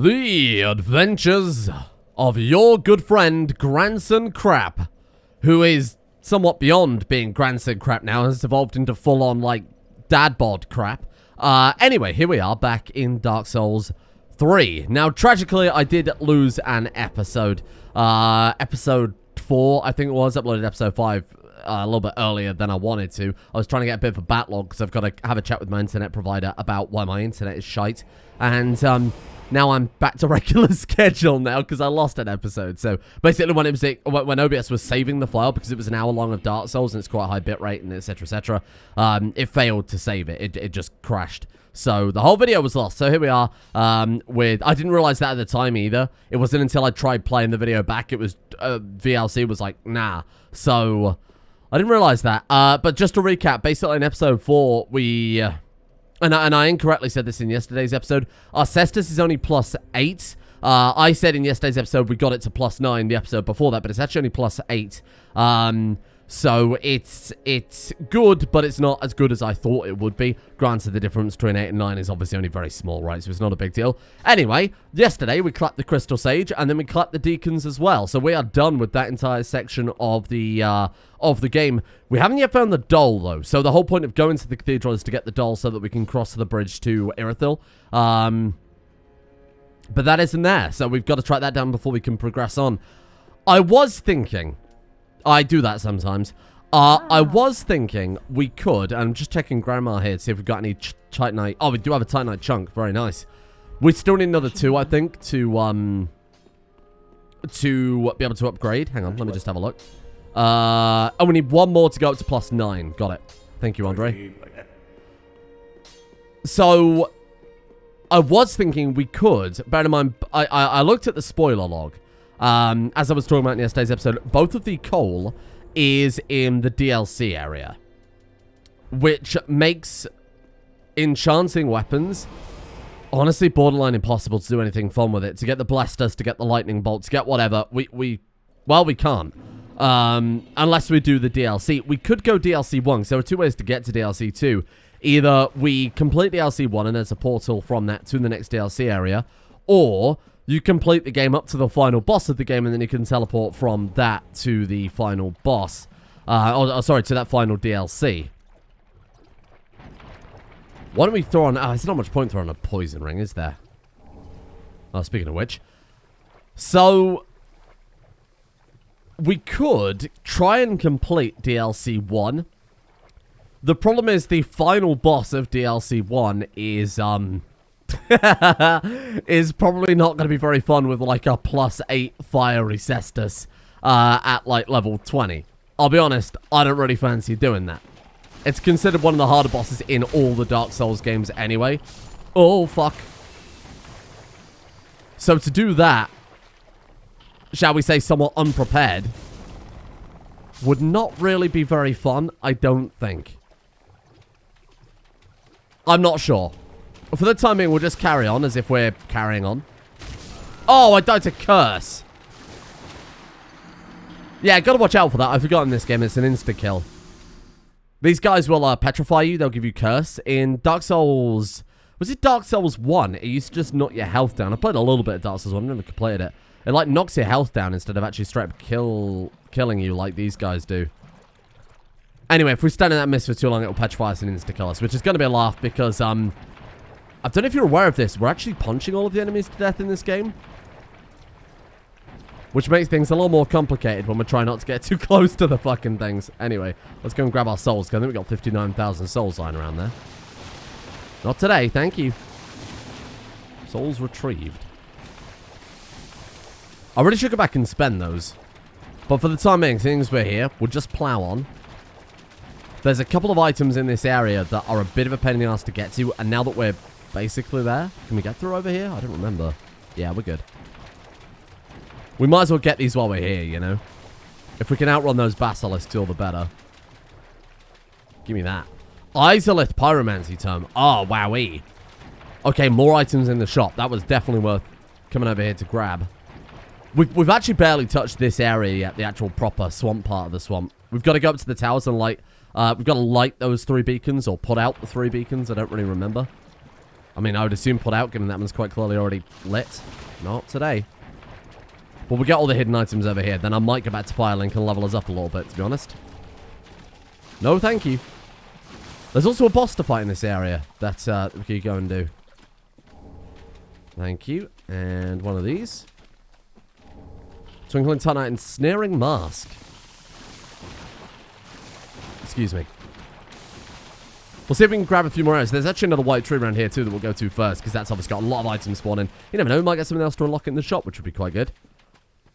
The adventures of your good friend Grandson Crap, who is somewhat beyond being Grandson Crap now, has evolved into full-on, like, dad bod crap. Anyway, here we are back in Dark Souls 3. Now, tragically, I did lose an episode. Episode 4, I think it was. Uploaded episode 5 a little bit earlier than I wanted to. I was trying to get a bit of a backlog because I've got to have a chat with my internet provider about why my internet is shite. And, now I'm back to regular schedule now because I lost an episode. So basically when OBS was saving the file because it was an hour long of Dark Souls and it's quite a high bitrate and etc, etc, it failed to save it. It just crashed. So the whole video was lost. So here we are I didn't realize that at the time either. It wasn't until I tried playing the video back. It was VLC was like, nah. So I didn't realize that. But just to recap, basically in episode 4 we... And I incorrectly said this in yesterday's episode. Our Cestus is only +8. I said in yesterday's episode we got it to +9 the episode before that, but it's actually only +8. So it's good, but it's not as good as I thought it would be. Granted, the difference between 8 and 9 is obviously only very small, right? So it's not a big deal. Anyway, yesterday we clapped the Crystal Sage, and then we clapped the Deacons as well. So we are done with that entire section of the game. We haven't yet found the doll, though. So the whole point of going to the cathedral is to get the doll so that we can cross the bridge to Irithyll. But that isn't there, so we've got to track that down before we can progress on. I was thinking... I do that sometimes. I was thinking we could, and I'm just checking Grandma here to see if we've got any Titanite. Oh, we do have a Titanite chunk. Very nice. We still need another 2, I think, to be able to upgrade. Hang on, let me just have a look. Oh, we need 1 more to go up to +9. Got it. Thank you, Andre. So, I was thinking we could. Bear in mind, I looked at the spoiler log. As I was talking about in yesterday's episode, both of the coal is in the DLC area, which makes enchanting weapons honestly borderline impossible to do anything fun with it. To get the blasters, to get the lightning bolts, to get whatever, we can't. Unless we do the DLC. We could go DLC 1, so there are 2 ways to get to DLC 2. Either we complete DLC 1 and there's a portal from that to the next DLC area, or you complete the game up to the final boss of the game, and then you can teleport from that to the final boss. Sorry, to that final DLC. Why don't we throw on... there's not much point throwing a poison ring, is there? Oh, speaking of which. So, we could try and complete DLC 1. The problem is the final boss of DLC 1 is, is probably not going to be very fun with like a +8 fiery Cestus at like level 20. I'll be honest, I don't really fancy doing that. It's considered one of the harder bosses in all the Dark Souls games anyway. Oh, fuck. So to do that, shall we say somewhat unprepared, would not really be very fun, I don't think. I'm not sure. For the time being, we'll just carry on as if we're carrying on. Oh, I died to curse. Yeah, gotta watch out for that. I forgot in this game, it's an insta-kill. These guys will petrify you. They'll give you curse. In Dark Souls... Was it Dark Souls 1? It used to just knock your health down. I played a little bit of Dark Souls 1. I never completed it. It, like, knocks your health down instead of actually straight up killing you like these guys do. Anyway, if we stand in that mist for too long, it'll petrify us and insta-kill us, which is going to be a laugh because, I don't know if you're aware of this. We're actually punching all of the enemies to death in this game. Which makes things a little more complicated when we're trying not to get too close to the fucking things. Anyway, let's go and grab our souls, because I think we've got 59,000 souls lying around there. Not today, thank you. Souls retrieved. I really should go back and spend those. But for the time being, things we're here, we'll just plow on. There's a couple of items in this area that are a bit of a pain in the ass to get to, and now that we're basically there, can we get through over here? I don't remember. Yeah, we're good. We might as well get these while we're here, you know? If we can outrun those basilisks, all the better. Give me that. Izolith Pyromancy Tome. Oh, wowee. Okay, more items in the shop. That was definitely worth coming over here to grab. We've actually barely touched this area yet, the actual proper swamp part of the swamp. We've got to go up to the towers and light... we've got to light those 3 beacons, or put out the 3 beacons. I don't really remember. I mean, I would assume put out, given that one's quite clearly already lit. Not today. But we get all the hidden items over here. Then I might go back to Firelink and level us up a little bit, to be honest. No, thank you. There's also a boss to fight in this area that we could go and do. Thank you. And one of these. Twinkling Titanite and Snaring Mask. Excuse me. We'll see if we can grab a few more areas. There's actually another white tree around here too that we'll go to first, because that's obviously got a lot of items spawning. You never know, we might get something else to unlock in the shop, which would be quite good.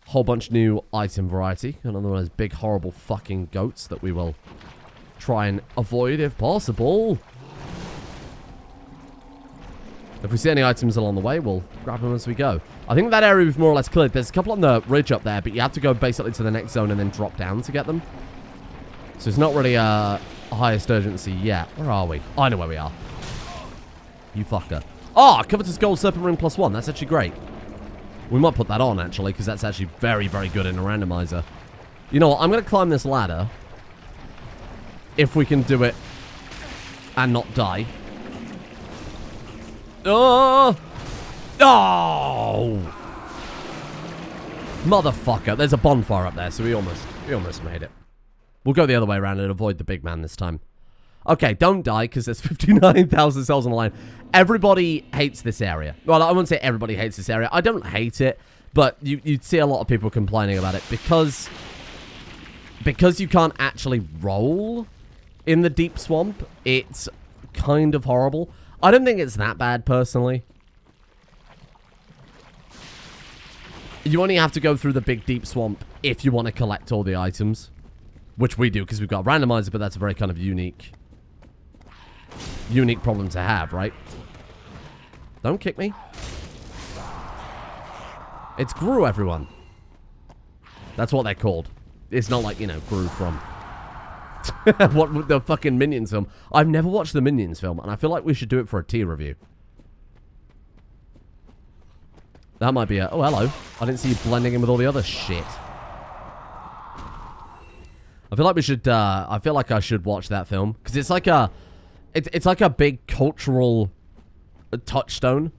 Whole bunch of new item variety. Another one of those big, horrible fucking goats that we will try and avoid if possible. If we see any items along the way, we'll grab them as we go. I think that area we've more or less cleared. There's a couple on the ridge up there, but you have to go basically to the next zone and then drop down to get them. So it's not really a highest urgency yet. Where are we? Oh, I know where we are. You fucker. Oh, Covetous Gold Serpent Ring +1. That's actually great. We might put that on, actually, because that's actually very, very good in a randomizer. You know what? I'm going to climb this ladder. If we can do it and not die. Oh! Oh! Motherfucker. There's a bonfire up there, so we almost made it. We'll go the other way around and avoid the big man this time. Okay, don't die, because there's 59,000 cells on the line. Everybody hates this area. Well, I wouldn't say everybody hates this area. I don't hate it, but you'd see a lot of people complaining about it because you can't actually roll in the deep swamp. It's kind of horrible. I don't think it's that bad, personally. You only have to go through the big deep swamp if you want to collect all the items. Which we do, because we've got a randomizer, but that's a very kind of unique problem to have, right? Don't kick me. It's Gru, everyone. That's what they're called. It's not like, you know, Gru from what the fucking Minions film. I've never watched the Minions film, and I feel like we should do it for a tea review. That might be a... Oh, hello. I didn't see you blending in with all the other shit. I feel like we should, I feel like I should watch that film. Because it's like a, it's like a big cultural touchstone.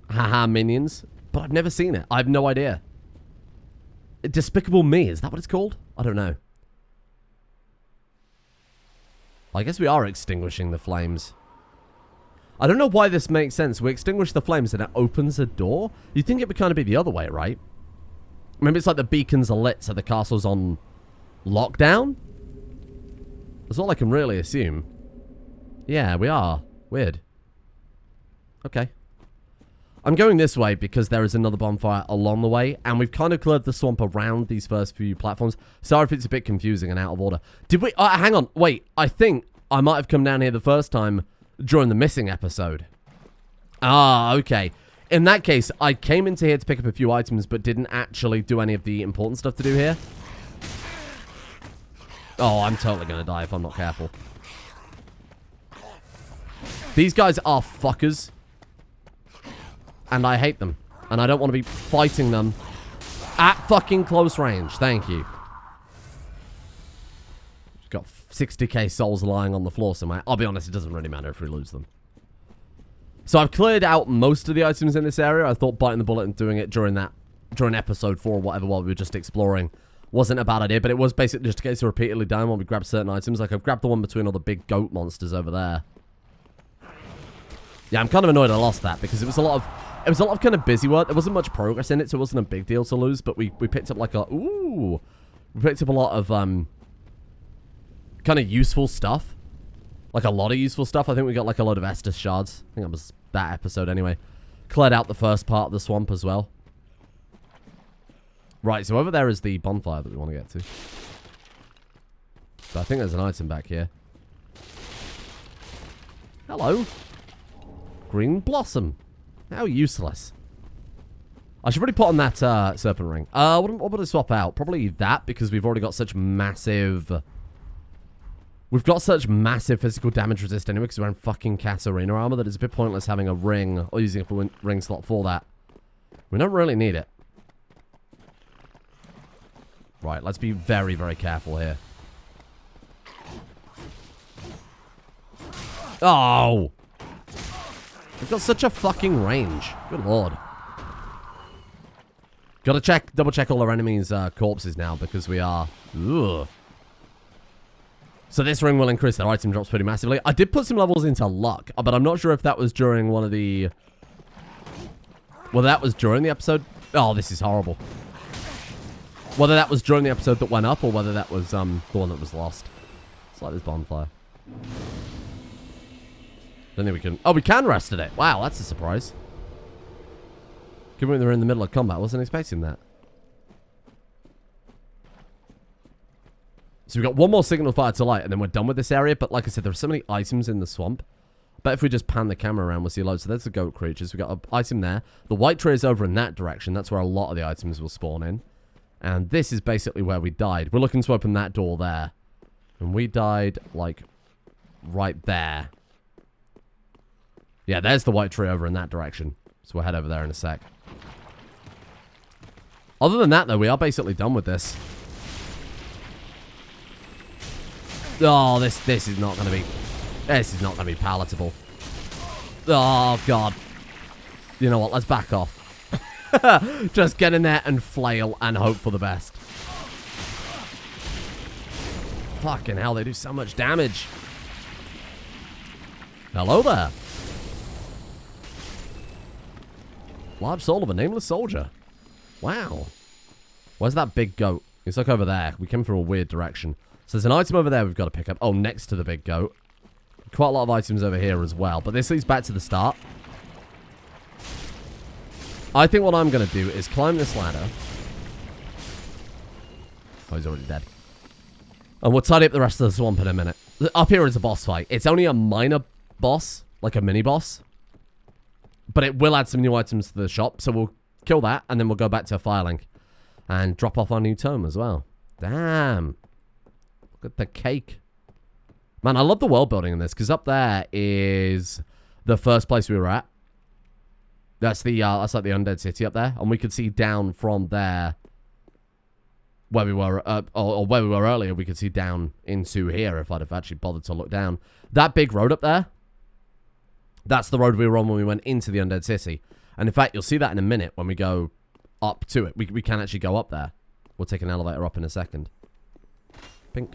Haha, Minions. But I've never seen it. I have no idea. Despicable Me, is that what it's called? I don't know. I guess we are extinguishing the flames. I don't know why this makes sense. We extinguish the flames and it opens a door? You'd think it would kind of be the other way, right? Maybe it's like the beacons are lit, so the castle's on lockdown? That's all I can really assume. Yeah, we are. Weird. Okay. I'm going this way because there is another bonfire along the way, and we've kind of cleared the swamp around these first few platforms. Sorry if it's a bit confusing and out of order. Did we... hang on. Wait. I think I might have come down here the first time during the missing episode. Ah, okay. In that case, I came into here to pick up a few items, but didn't actually do any of the important stuff to do here. Oh, I'm totally going to die if I'm not careful. These guys are fuckers. And I hate them. And I don't want to be fighting them at fucking close range. Thank you. Got 60k souls lying on the floor somewhere. I'll be honest, it doesn't really matter if we lose them. So I've cleared out most of the items in this area. I thought biting the bullet and doing it during episode 4 or whatever while we were just exploring wasn't a bad idea, but it was basically just a case of repeatedly dying when we grabbed certain items. Like, I've grabbed the one between all the big goat monsters over there. Yeah, I'm kind of annoyed I lost that, because it was a lot of kind of busy work. There wasn't much progress in it, so it wasn't a big deal to lose, but we picked up like a... Ooh! We picked up a lot of, kind of useful stuff. Like, a lot of useful stuff. I think we got like a load of Estus shards. I think that was that episode anyway. Cleared out the first part of the swamp as well. Right, so over there is the bonfire that we want to get to. So I think there's an item back here. Hello. Green Blossom. How useless. I should really put on that Serpent Ring. What would I swap out? Probably that, because we've already got such massive... We've got such massive physical damage resist anyway, because we're in fucking Katarina armor, that it's a bit pointless having a ring, or using a ring slot for that. We don't really need it. Right, let's be very, very careful here. Oh! We've got such a fucking range. Good lord. Gotta double check all our enemies' corpses now because we are... Ugh. So this ring will increase their item drops pretty massively. I did put some levels into luck, but I'm not sure if that was during one of the... Well, that was during the episode. Oh, this is horrible. Whether that was during the episode that went up or whether that was the one that was lost. It's like this bonfire. Don't think we can... Oh, we can rest at it. Wow, that's a surprise. Given they're in the middle of combat, I wasn't expecting that. So we've got one more signal fire to light, and then we're done with this area. But like I said, there are so many items in the swamp. But if we just pan the camera around, we'll see loads. So there's the goat creatures. We've got an item there. The white tree is over in that direction. That's where a lot of the items will spawn in. And this is basically where we died. We're looking to open that door there. And we died, like, right there. Yeah, there's the white tree over in that direction. So we'll head over there in a sec. Other than that, though, we are basically done with this. Oh, this is not going to be... This is not going to be palatable. Oh, God. You know what? Let's back off. Just get in there and flail and hope for the best. Fucking hell, they do so much damage. Hello there. Large soul of a nameless soldier. Wow. Where's that big goat? It's like over there. We came from a weird direction. So there's an item over there we've got to pick up. Oh, next to the big goat. Quite a lot of items over here as well. But this leads back to the start. I think what I'm going to do is climb this ladder. Oh, he's already dead. And we'll tidy up the rest of the swamp in a minute. Up here is a boss fight. It's only a minor boss, like a mini boss. But it will add some new items to the shop. So we'll kill that, and then we'll go back to Firelink. And drop off our new tome as well. Damn. Look at the cake. Man, I love the world building in this, because up there is the first place we were at. That's the that's like the undead city up there, and we could see down from there where we were, or where we were earlier. We could see down into here if I'd have actually bothered to look down. That big road up there, that's the road we were on when we went into the undead city. And in fact, you'll see that in a minute when we go up to it. We can actually go up there. We'll take an elevator up in a second. Pink.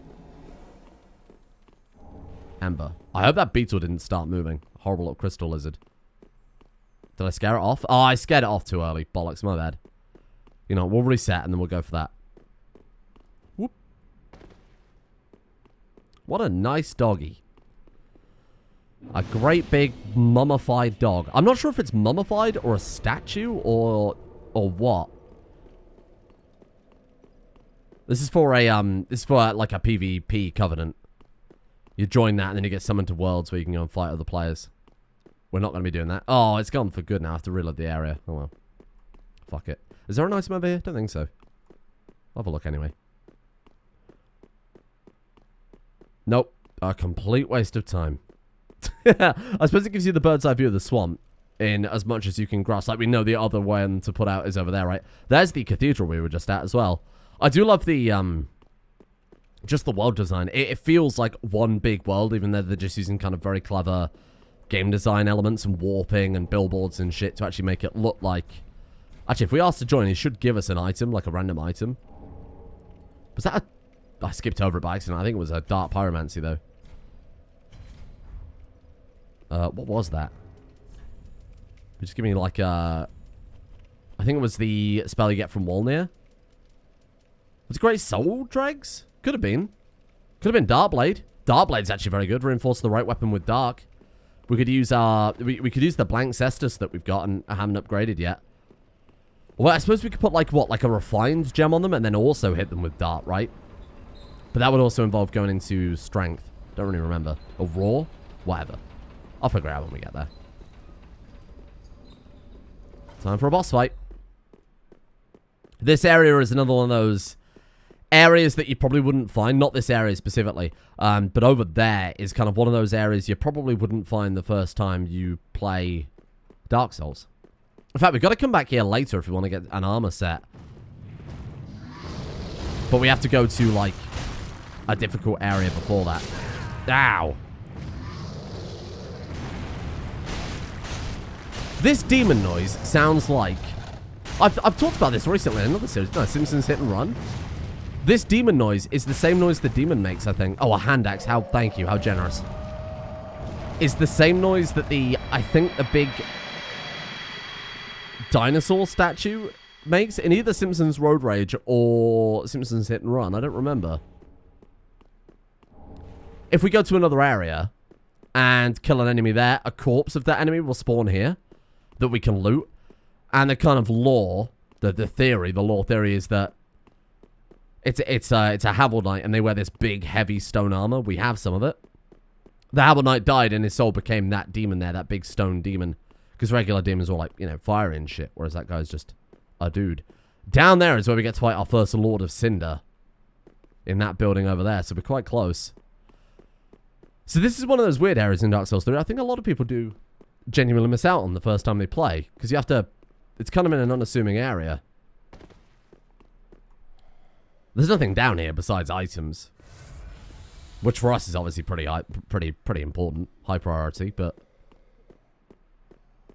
Amber. I hope that beetle didn't start moving. Horrible little crystal lizard. Did I scare it off? Oh, I scared it off too early. Bollocks, my bad. You know, we'll reset and then we'll go for that. Whoop. What a nice doggy. A great big mummified dog. I'm not sure if it's mummified or a statue or what. This is for a like a PvP covenant. You join that and then you get summoned to worlds where you can go and fight other players. We're not going to be doing that. Oh, it's gone for good now. I have to reload the area. Oh, well. Fuck it. Is there an item over here? Don't think so. I'll have a look anyway. Nope. A complete waste of time. I suppose it gives you the bird's eye view of the swamp in as much as you can grasp. Like, we know the other one to put out is over there, right? There's the cathedral we were just at as well. I do love the, just the world design. It feels like one big world, even though they're just using kind of very clever game design elements and warping and billboards and shit to actually make it look like... Actually, if we ask to join, it should give us an item, like a random item. Was that a... I skipped over it by accident. I think it was a dark pyromancy, though. What was that? Just give me, like, I think it was the spell you get from Wolnir. Was it Great Soul Dregs? Could have been. Could have been Darkblade. Darkblade's actually very good. Reinforce the right weapon with Dark. We could use our... We could use the Blank Cestus that we've got and haven't upgraded yet. Well, I suppose we could put, like, what? Like a refined gem on them and then also hit them with Dart, right? But that would also involve going into Strength. Don't really remember. Or Raw? Whatever. I'll figure it out when we get there. Time for a boss fight. This area is another one of those areas that you probably wouldn't find. Not this area specifically. But over there is kind of one of those areas you probably wouldn't find the first time you play Dark Souls. In fact, we've got to come back here later if we want to get an armor set. But we have to go to, like, a difficult area before that. Ow. This demon noise sounds like... I've talked about this recently in another series. No, Simpsons Hit and Run. This demon noise is the same noise the demon makes, I think. Oh, a hand axe. Thank you. How generous. It's the same noise that I think the big dinosaur statue makes in either Simpsons Road Rage or Simpsons Hit and Run. I don't remember. If we go to another area and kill an enemy there, a corpse of that enemy will spawn here that we can loot. And the kind of lore, the lore theory is that it's a Havel Knight and they wear this big, heavy stone armor. We have some of it. The Havel Knight died and his soul became that demon there, that big stone demon. Because regular demons are all like, you know, fire and shit, whereas that guy's just a dude. Down there is where we get to fight our first Lord of Cinder. In that building over there, so we're quite close. So this is one of those weird areas in Dark Souls 3. I think a lot of people do genuinely miss out on the first time they play. Because you have to... It's kind of in an unassuming area. There's nothing down here besides items. Which for us is obviously pretty important. High priority, but...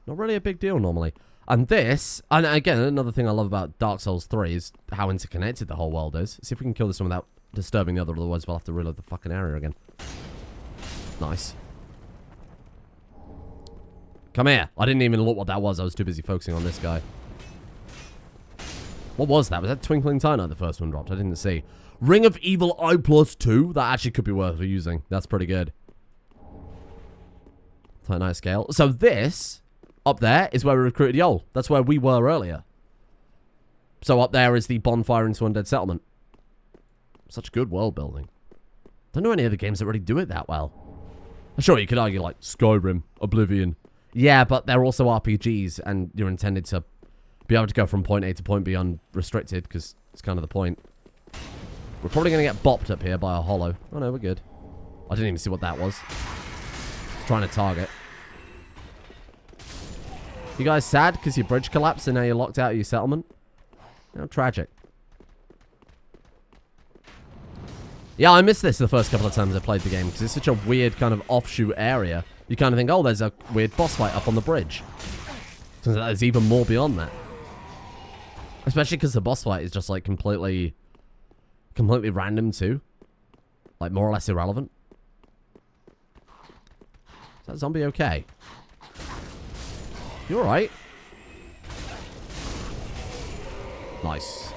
Not really a big deal normally. And this... And again, another thing I love about Dark Souls 3 is how interconnected the whole world is. See if we can kill this one without disturbing the other. Otherwise we'll have to reload the fucking area again. Nice. Come here. I didn't even look what that was. I was too busy focusing on this guy. What was that? Was that Twinkling Titanite the first one dropped? I didn't see. Ring of Evil I +2. That actually could be worth using. That's pretty good. Titanite scale. So this, up there, is where we recruited Yol. That's where we were earlier. So up there is the bonfire into Undead Settlement. Such good world building. Don't know any other games that really do it that well. Sure, you could argue like Skyrim, Oblivion. Yeah, but they're also RPGs, and you're intended to be able to go from point A to point B unrestricted, because it's kind of the point. We're probably going to get bopped up here by a hollow. Oh no, we're good. I didn't even see what that was. Trying to target. You guys sad because your bridge collapsed and now you're locked out of your settlement? How tragic. Yeah, I missed this the first couple of times I played the game because it's such a weird kind of offshoot area. You kind of think, oh, there's a weird boss fight up on the bridge. Turns out there's even more beyond that. Especially because the boss fight is just like completely random too. Like more or less irrelevant. Is that zombie okay? You alright? Nice.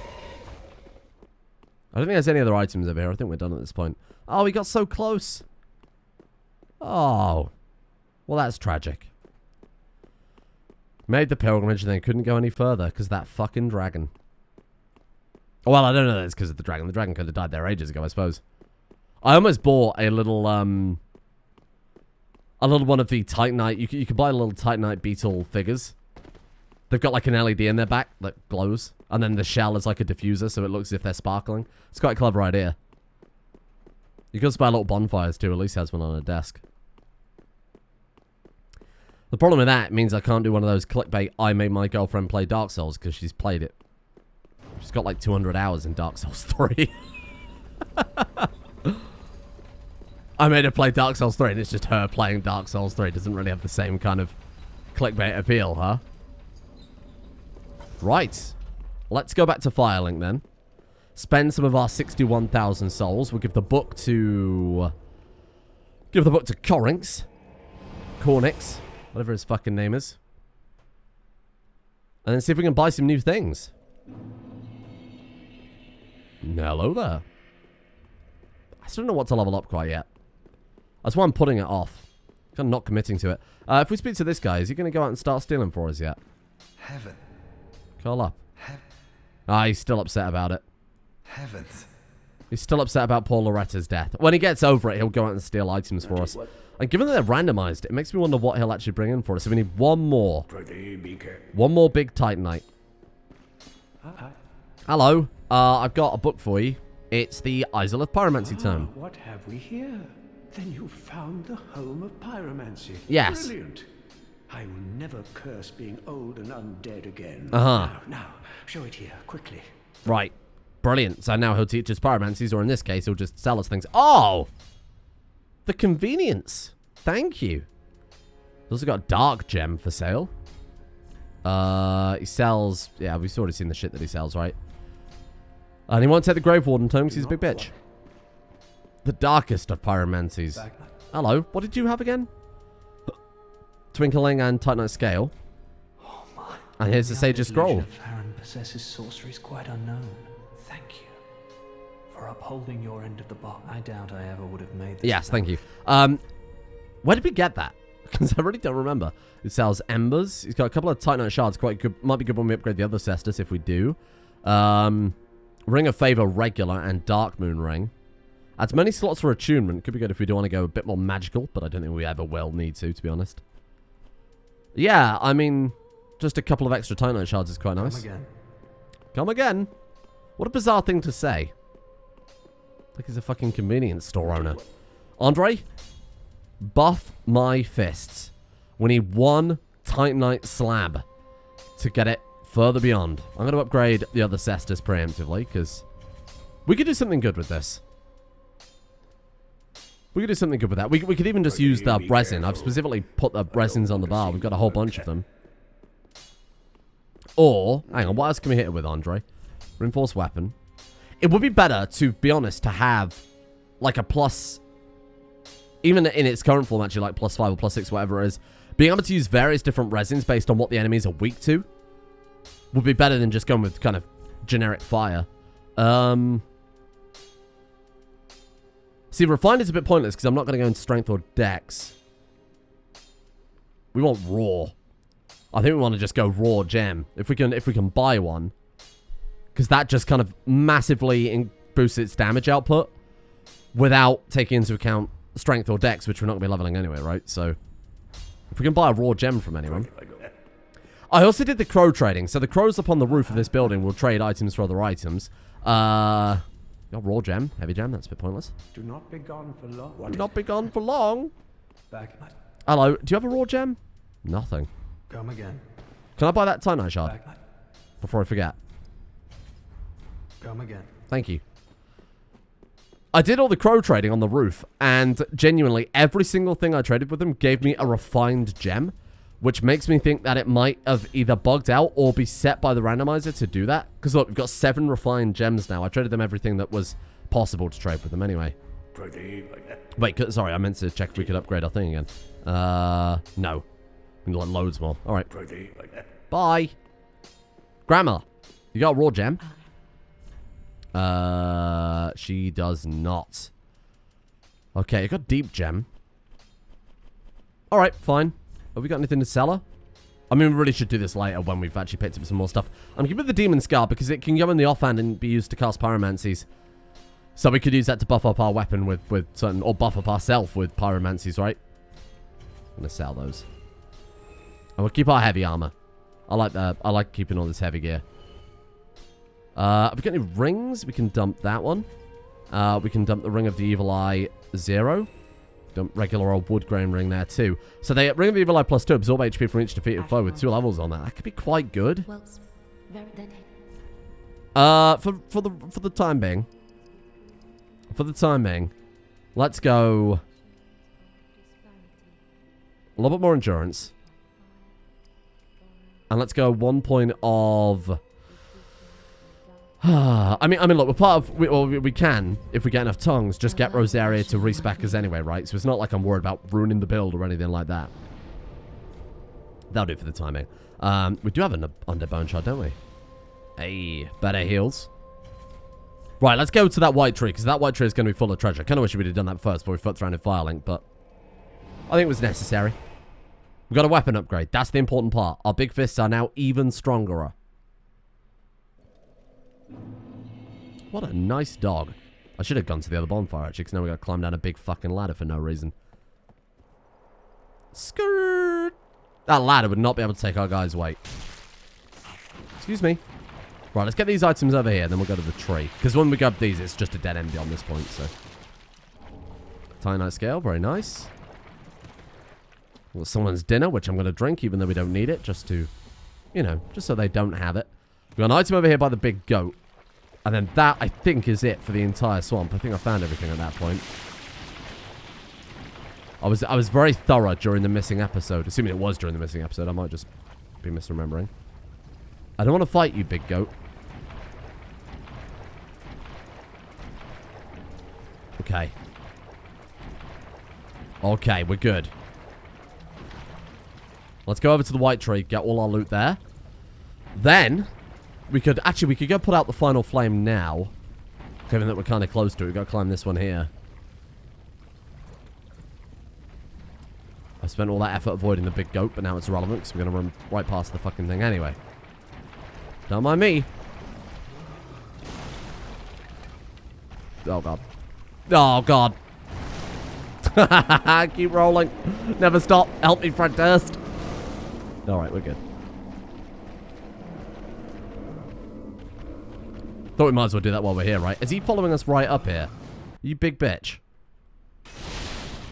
I don't think there's any other items over here. I think we're done at this point. Oh, we got so close. Oh. Well, that's tragic. Made the pilgrimage and then couldn't go any further because that fucking dragon. Well, I don't know that it's because of the dragon. The dragon could have died there ages ago, I suppose. I almost bought a little one of the Titanite. You could buy little Titanite beetle figures. They've got like an LED in their back that glows. And then the shell is like a diffuser, so it looks as if they're sparkling. It's quite a clever idea. You can also buy little bonfires too. Elise has one on her desk. The problem with that means I can't do one of those clickbait, I made my girlfriend play Dark Souls, because she's played it. She's got like 200 hours in Dark Souls 3. I made her play Dark Souls 3, and it's just her playing Dark Souls 3. It doesn't really have the same kind of clickbait appeal, huh? Right. Let's go back to Firelink then. Spend some of our 61,000 souls. We'll give the book to... Corynx. Cornix. Whatever his fucking name is. And then see if we can buy some new things. Hello there. I still don't know what to level up quite yet. That's why I'm putting it off. Kind of not committing to it. If we speak to this guy, is he going to go out and start stealing for us yet? Heaven. Call up. He's still upset about it. Heavens. He's still upset about poor Loretta's death. When he gets over it, he'll go out and steal items for us. And given that they're randomized, it makes me wonder what he'll actually bring in for us. So we need one more. One more big Titanite. Hello. I've got a book for you. It's the Isle of Pyromancy Tome. What have we here? Then you found the home of pyromancy. Yes. Brilliant. I will never curse being old and undead again. Now, show it here, quickly. Right. Brilliant. So now he'll teach us pyromancies, or in this case, he'll just sell us things. Oh! The convenience. Thank you. He's also got a dark gem for sale. He sells... Yeah, we've already seen the shit that he sells, right? And he won't take the Grave Warden tome because he's a big bitch. The darkest of pyromancies. Hello, what did you have again? Twinkling and Titanite Scale. Oh my. And here's the Sage's Scroll. Farron possesses sorceries quite unknown. Thank you for upholding your end of the bargain. I doubt I ever would have made this. Yes, thank you. Where did we get that? Because I really don't remember. It sells Embers. He's got a couple of Titanite Shards. Quite good. Might be good when we upgrade the other Cestus if we do. Ring of Favor Regular and Dark Moon Ring. Adds many slots for attunement. Could be good if we do want to go a bit more magical, but I don't think we ever will need to be honest. Yeah, I mean, just a couple of extra Titanite Shards is quite nice. Come again. Come again? What a bizarre thing to say. Like he's a fucking convenience store owner. Andre, buff my fists. We need one Titanite slab to get it further beyond. I'm going to upgrade the other Cestus preemptively, because we could do something good with this. We could do something good with that. We could even just use the resin. I've specifically put the resins on the bar. We've got a whole bunch of them. Or, hang on, what else can we hit it with, Andre? Reinforced weapon. It would be better, to be honest, to have like a plus, even in its current form, actually, like +5 or +6, whatever it is, being able to use various different resins based on what the enemies are weak to would be better than just going with kind of generic fire. See, refined is a bit pointless because I'm not going to go into strength or dex. We want raw. I think we want to just go raw gem if we can buy one, because that just kind of massively boosts its damage output without taking into account strength or dex, which we're not going to be leveling anyway, right? So if we can buy a raw gem from anyone. I also did the crow trading. So the crows up on the roof of this building will trade items for other items. Got raw gem, heavy gem, that's a bit pointless. Do not be gone for long. Do not be gone for long. Back. Hello, do you have a raw gem? Nothing. Come again. Can I buy that Titanite shard? Back. Before I forget. Come again. Thank you. I did all the crow trading on the roof, and genuinely, every single thing I traded with them gave me a refined gem, which makes me think that it might have either bugged out or be set by the randomizer to do that. Because look, we've got 7 refined gems now. I traded them everything that was possible to trade with them anyway. Wait, sorry, I meant to check if we could upgrade our thing again. No. We need loads more. Alright. Bye. Grandma, you got a raw gem? She does not. Okay, I got deep gem. Alright, fine. Have we got anything to sell her? I mean, we really should do this later when we've actually picked up some more stuff. I'm keeping the Demon Scar because it can go in the offhand and be used to cast pyromancies. So we could use that to buff up our weapon with certain, or buff up ourselves with pyromancies, right? I'm gonna sell those. And we'll keep our heavy armor. I like keeping all this heavy gear. Have we got any rings? We can dump that one. We can dump the Ring of the Evil Eye 0. Dump regular old wood grain ring there too. So they Ring of the Evil Eye +2 absorb HP from each defeated foe with 2 levels on that. That could be quite good. For the time being. For the time being, let's go a little bit more endurance. And let's go 1 point of I mean, look, we're part of... We can, if we get enough tongues, just get Rosaria to respec us anyway, right? So it's not like I'm worried about ruining the build or anything like that. That'll do for the timing. We do have an underbone shard, don't we? Hey, better heals. Right, let's go to that white tree, because that white tree is going to be full of treasure. I kind of wish we'd have done that first before we fucked around in Firelink, but I think it was necessary. We've got a weapon upgrade. That's the important part. Our big fists are now even stronger. What a nice dog. I should have gone to the other bonfire, actually, because now we got to climb down a big fucking ladder for no reason. Skirt! That ladder would not be able to take our guy's weight. Excuse me. Right, let's get these items over here, then we'll go to the tree. Because when we grab these, it's just a dead end beyond this point, so. Titanite scale, very nice. Got someone's dinner, which I'm going to drink, even though we don't need it, just to, you know, just so they don't have it. We've got an item over here by the big goat. And then that, I think, is it for the entire swamp. I think I found everything at that point. I was very thorough during the missing episode. Assuming it was during the missing episode, I might just be misremembering. I don't want to fight you, big goat. Okay. Okay, we're good. Let's go over to the white tree, get all our loot there. Then, we could go put out the final flame now. Given that we're kind of close to it, we've got to climb this one here. I spent all that effort avoiding the big goat, but now it's irrelevant because we're going to run right past the fucking thing anyway. Don't mind me. Oh, God. Oh, God. Keep rolling. Never stop. Help me, Fred Durst. Alright, we're good. Thought we might as well do that while we're here, right? Is he following us right up here? You big bitch.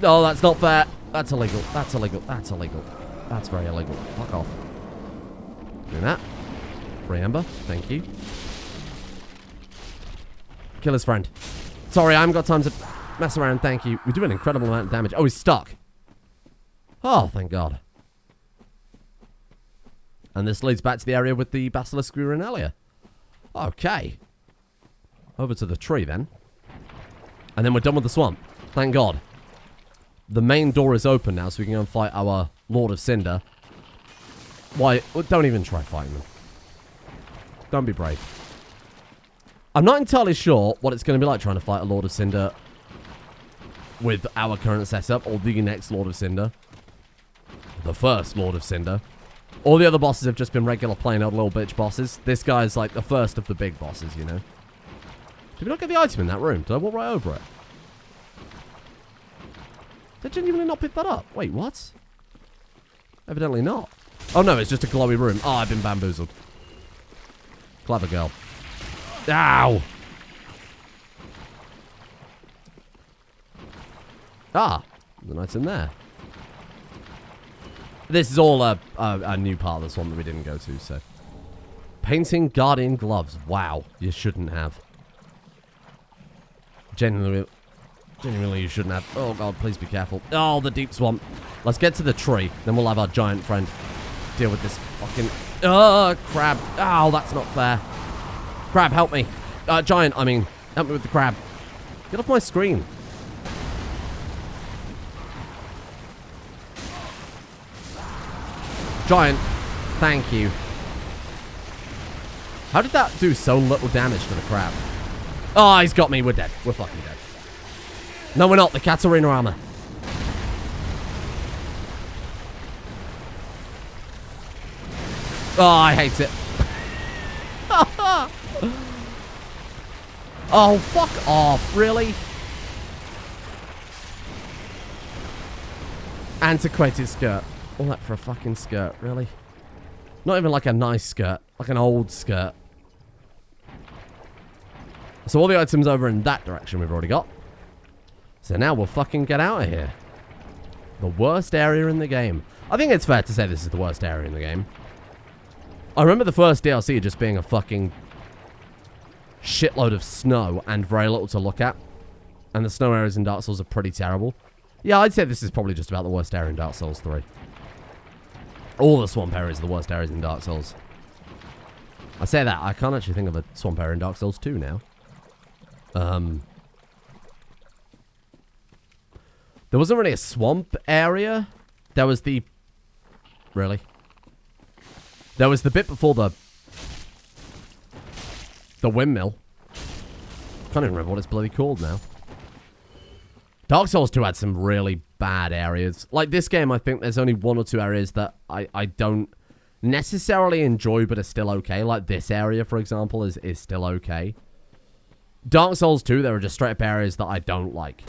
No, that's not fair. That's illegal. That's illegal. That's illegal. That's very illegal. Fuck off. Doing that. Free Ember. Thank you. Kill his friend. Sorry, I haven't got time to mess around. Thank you. We do an incredible amount of damage. Oh, he's stuck. Oh, thank God. And this leads back to the area with the basilisk we were in earlier. Okay. Over to the tree, then. And then we're done with the swamp. Thank God. The main door is open now, so we can go and fight our Lord of Cinder. Why? Don't even try fighting them. Don't be brave. I'm not entirely sure what it's going to be like trying to fight a Lord of Cinder with our current setup, or the next Lord of Cinder. The first Lord of Cinder. All the other bosses have just been regular plain old little bitch bosses. This guy's like the first of the big bosses, you know. Did we not get the item in that room? Did I walk right over it? Did I genuinely not pick that up? Wait, what? Evidently not. Oh no, it's just a glowy room. Oh, I've been bamboozled. Clever girl. Ow! Ah, the knight's in there. This is all a new part of this one that we didn't go to, so. Painting guardian gloves. Wow, you shouldn't have. Genuinely you shouldn't have. Oh, God, please be careful. Oh, the deep swamp. Let's get to the tree. Then we'll have our giant friend deal with this fucking... crab. Oh, that's not fair. Crab, help me. Giant, I mean. Help me with the crab. Get off my screen. Giant, thank you. How did that do so little damage to the crab? Oh, he's got me. We're dead. We're fucking dead. No, we're not. The cat's are in armor. Oh, I hate it. Oh, fuck off. Really? Antiquated skirt. All that for a fucking skirt, really? Not even like a nice skirt. Like an old skirt. So all the items over in that direction we've already got. So now we'll fucking get out of here. The worst area in the game. I think it's fair to say this is the worst area in the game. I remember the first DLC just being a fucking shitload of snow and very little to look at. And the snow areas in Dark Souls are pretty terrible. Yeah, I'd say this is probably just about the worst area in Dark Souls 3. All the swamp areas are the worst areas in Dark Souls. I say that, I can't actually think of a swamp area in Dark Souls 2 now. There wasn't really a swamp area. There was the... Really? There was the bit before the windmill. Can't even remember what it's bloody called now. Dark Souls 2 had some really bad areas. Like this game, I think there's only one or two areas that I don't necessarily enjoy, but are still okay. Like this area, for example, is still okay. Dark Souls 2, there are just straight up areas that I don't like.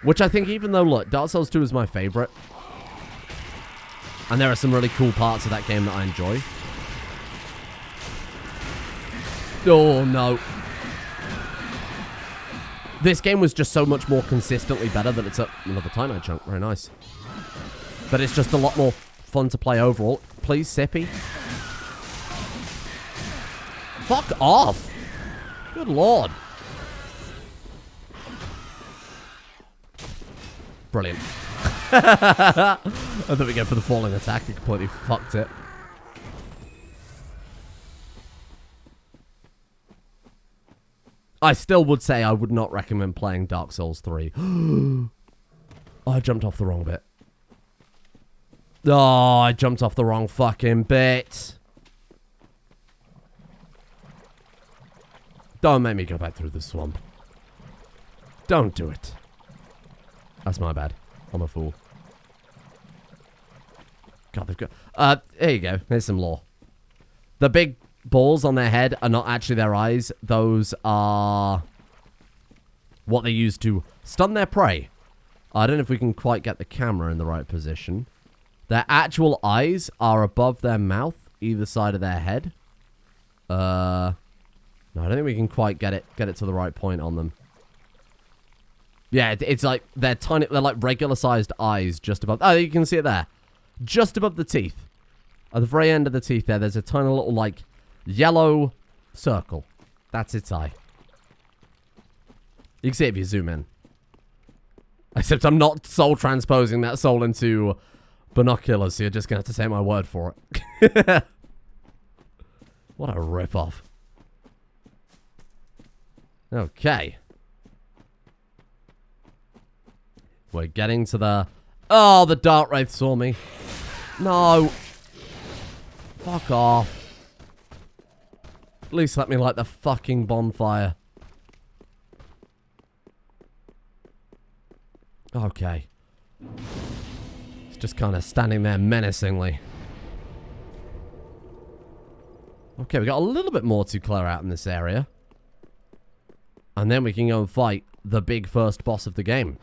Which I think, even though, look, Dark Souls 2 is my favorite. And there are some really cool parts of that game that I enjoy. Oh, no. This game was just so much more consistently better that it's another Titanite chunk. Very nice. But it's just a lot more fun to play overall. Please, Sippy. Fuck off. Good lord. Brilliant. I thought we go for the falling attack. It completely fucked it. I still would say I would not recommend playing Dark Souls 3. Oh, I jumped off the wrong bit. Oh, I jumped off the wrong fucking bit. Don't make me go back through the swamp. Don't do it. That's my bad. I'm a fool. God, they've got... here you go. Here's some lore. The big balls on their head are not actually their eyes. Those are what they use to stun their prey. I don't know if we can quite get the camera in the right position. Their actual eyes are above their mouth, either side of their head. No, I don't think we can quite get it to the right point on them. Yeah, it's like they're tiny. They're like regular-sized eyes just above. Oh, you can see it there, just above the teeth. At the very end of the teeth, there's a tiny little like yellow circle. That's its eye. You can see it if you zoom in. Except I'm not soul transposing that soul into binoculars, so you're just gonna have to take my word for it. What a rip-off. Okay. We're getting to the... Oh, the Dark Wraith saw me. No. Fuck off. At least let me light the fucking bonfire. Okay. It's just kind of standing there menacingly. Okay, we got a little bit more to clear out in this area. And then we can go and fight the big first boss of the game.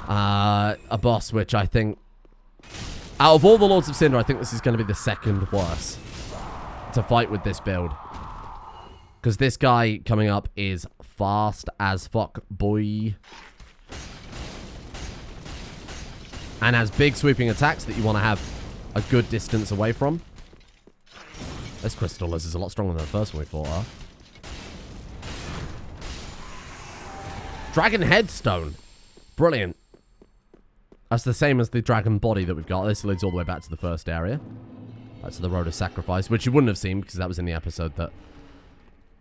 A boss which I think... Out of all the Lords of Cinder, I think this is going to be the second worst to fight with this build. Because this guy coming up is fast as fuck, boy. And has big sweeping attacks that you want to have a good distance away from. This crystal is a lot stronger than the first one we fought, huh? Dragon Headstone. Brilliant. That's the same as the dragon body that we've got. This leads all the way back to the first area. That's the Road of Sacrifice, which you wouldn't have seen because that was in the episode that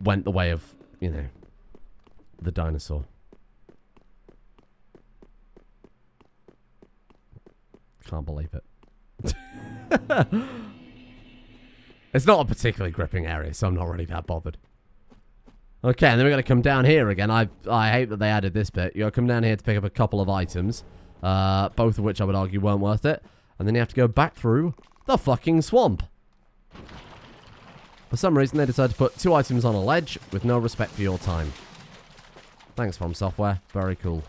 went the way of, you know, the dinosaur. Can't believe it. It's not a particularly gripping area, so I'm not really that bothered. Okay, and then we're going to come down here again. I hate that they added this bit. You've got to come down here to pick up a couple of items. Both of which I would argue weren't worth it. And then you have to go back through the fucking swamp. For some reason, they decided to put 2 items on a ledge with no respect for your time. Thanks, From Software. Very cool.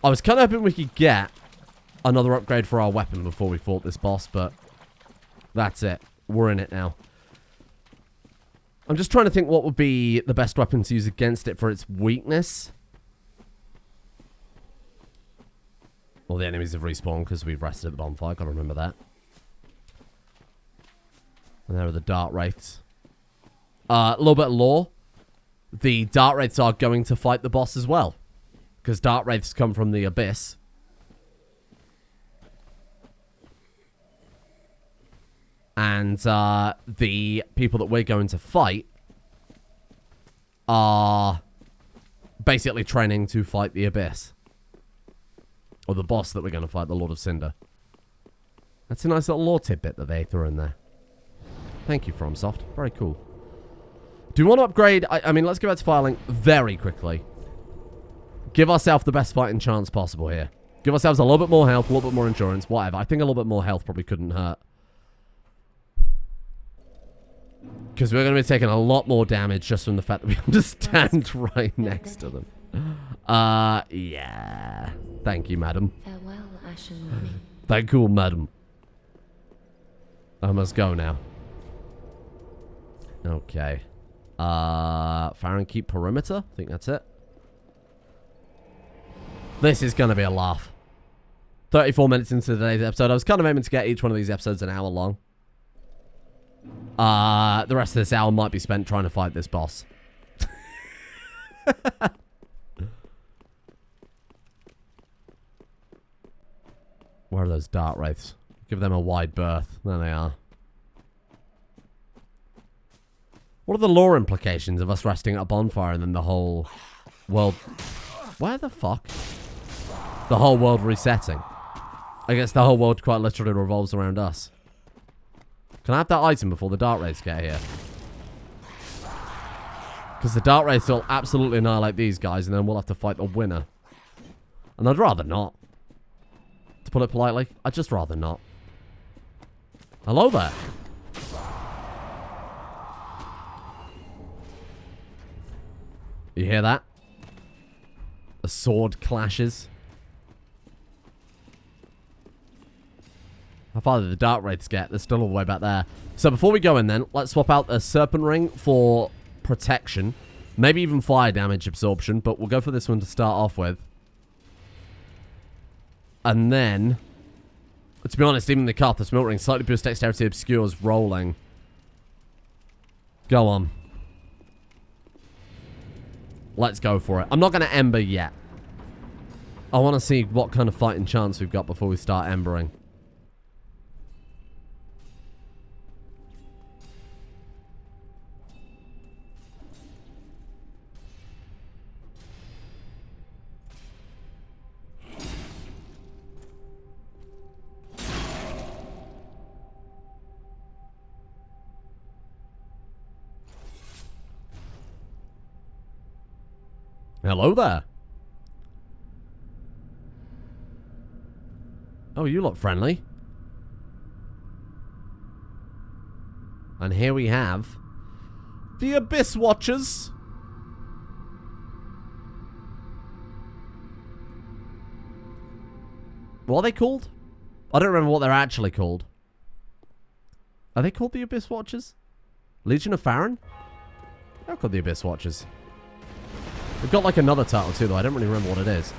I was kind of hoping we could get another upgrade for our weapon before we fought this boss, but that's it. We're in it now. I'm just trying to think what would be the best weapon to use against it for its weakness. Well, the enemies have respawned because we've rested at the bonfire. Gotta remember that. And there are the Dark Wraiths. A little bit of lore. The Dark Wraiths are going to fight the boss as well. Because Dark Wraiths come from the Abyss. And the people that we're going to fight are basically training to fight the Abyss. Or the boss that we're going to fight, the Lord of Cinder. That's a nice little lore tidbit that they threw in there. Thank you, FromSoft. Very cool. Do you want to upgrade? I mean, let's go back to Firelink very quickly. Give ourselves the best fighting chance possible here. Give ourselves a little bit more health, a little bit more endurance, whatever. I think a little bit more health probably couldn't hurt. Because we're going to be taking a lot more damage just from the fact that we understand right next to them. Yeah. Thank you, madam. Farewell, Ashen Morning. Thank you, madam. I must go now. Okay. Farron, keep perimeter. I think that's it. This is going to be a laugh. 34 minutes into today's episode. I was kind of aiming to get each one of these episodes an hour long. The rest of this hour might be spent trying to fight this boss. Where are those dart wraiths? Give them a wide berth. There they are. What are the lore implications of us resting at a bonfire and then the whole world... Where the fuck? The whole world resetting. I guess the whole world quite literally revolves around us. Can I have that item before the dart wraiths get here? Because the dart wraiths will absolutely annihilate these guys and then we'll have to fight the winner. And I'd rather not. To put it politely, I'd just rather not. Hello there. You hear that? The sword clashes. How far did the dart wraiths get? They're still all the way back there. So before we go in then, let's swap out a serpent ring for protection. Maybe even fire damage absorption, but we'll go for this one to start off with. And then, to be honest, even the Carthus milk ring slightly boosts dexterity, obscures rolling. Go on. Let's go for it. I'm not going to ember yet. I want to see what kind of fighting chance we've got before we start embering. Hello there. Oh, you look friendly. And here we have the Abyss Watchers. What are they called? I don't remember what they're actually called. Are they called the Abyss Watchers? Legion of Farron? They're called the Abyss Watchers. We've got like another title too, though. I don't really remember what it is.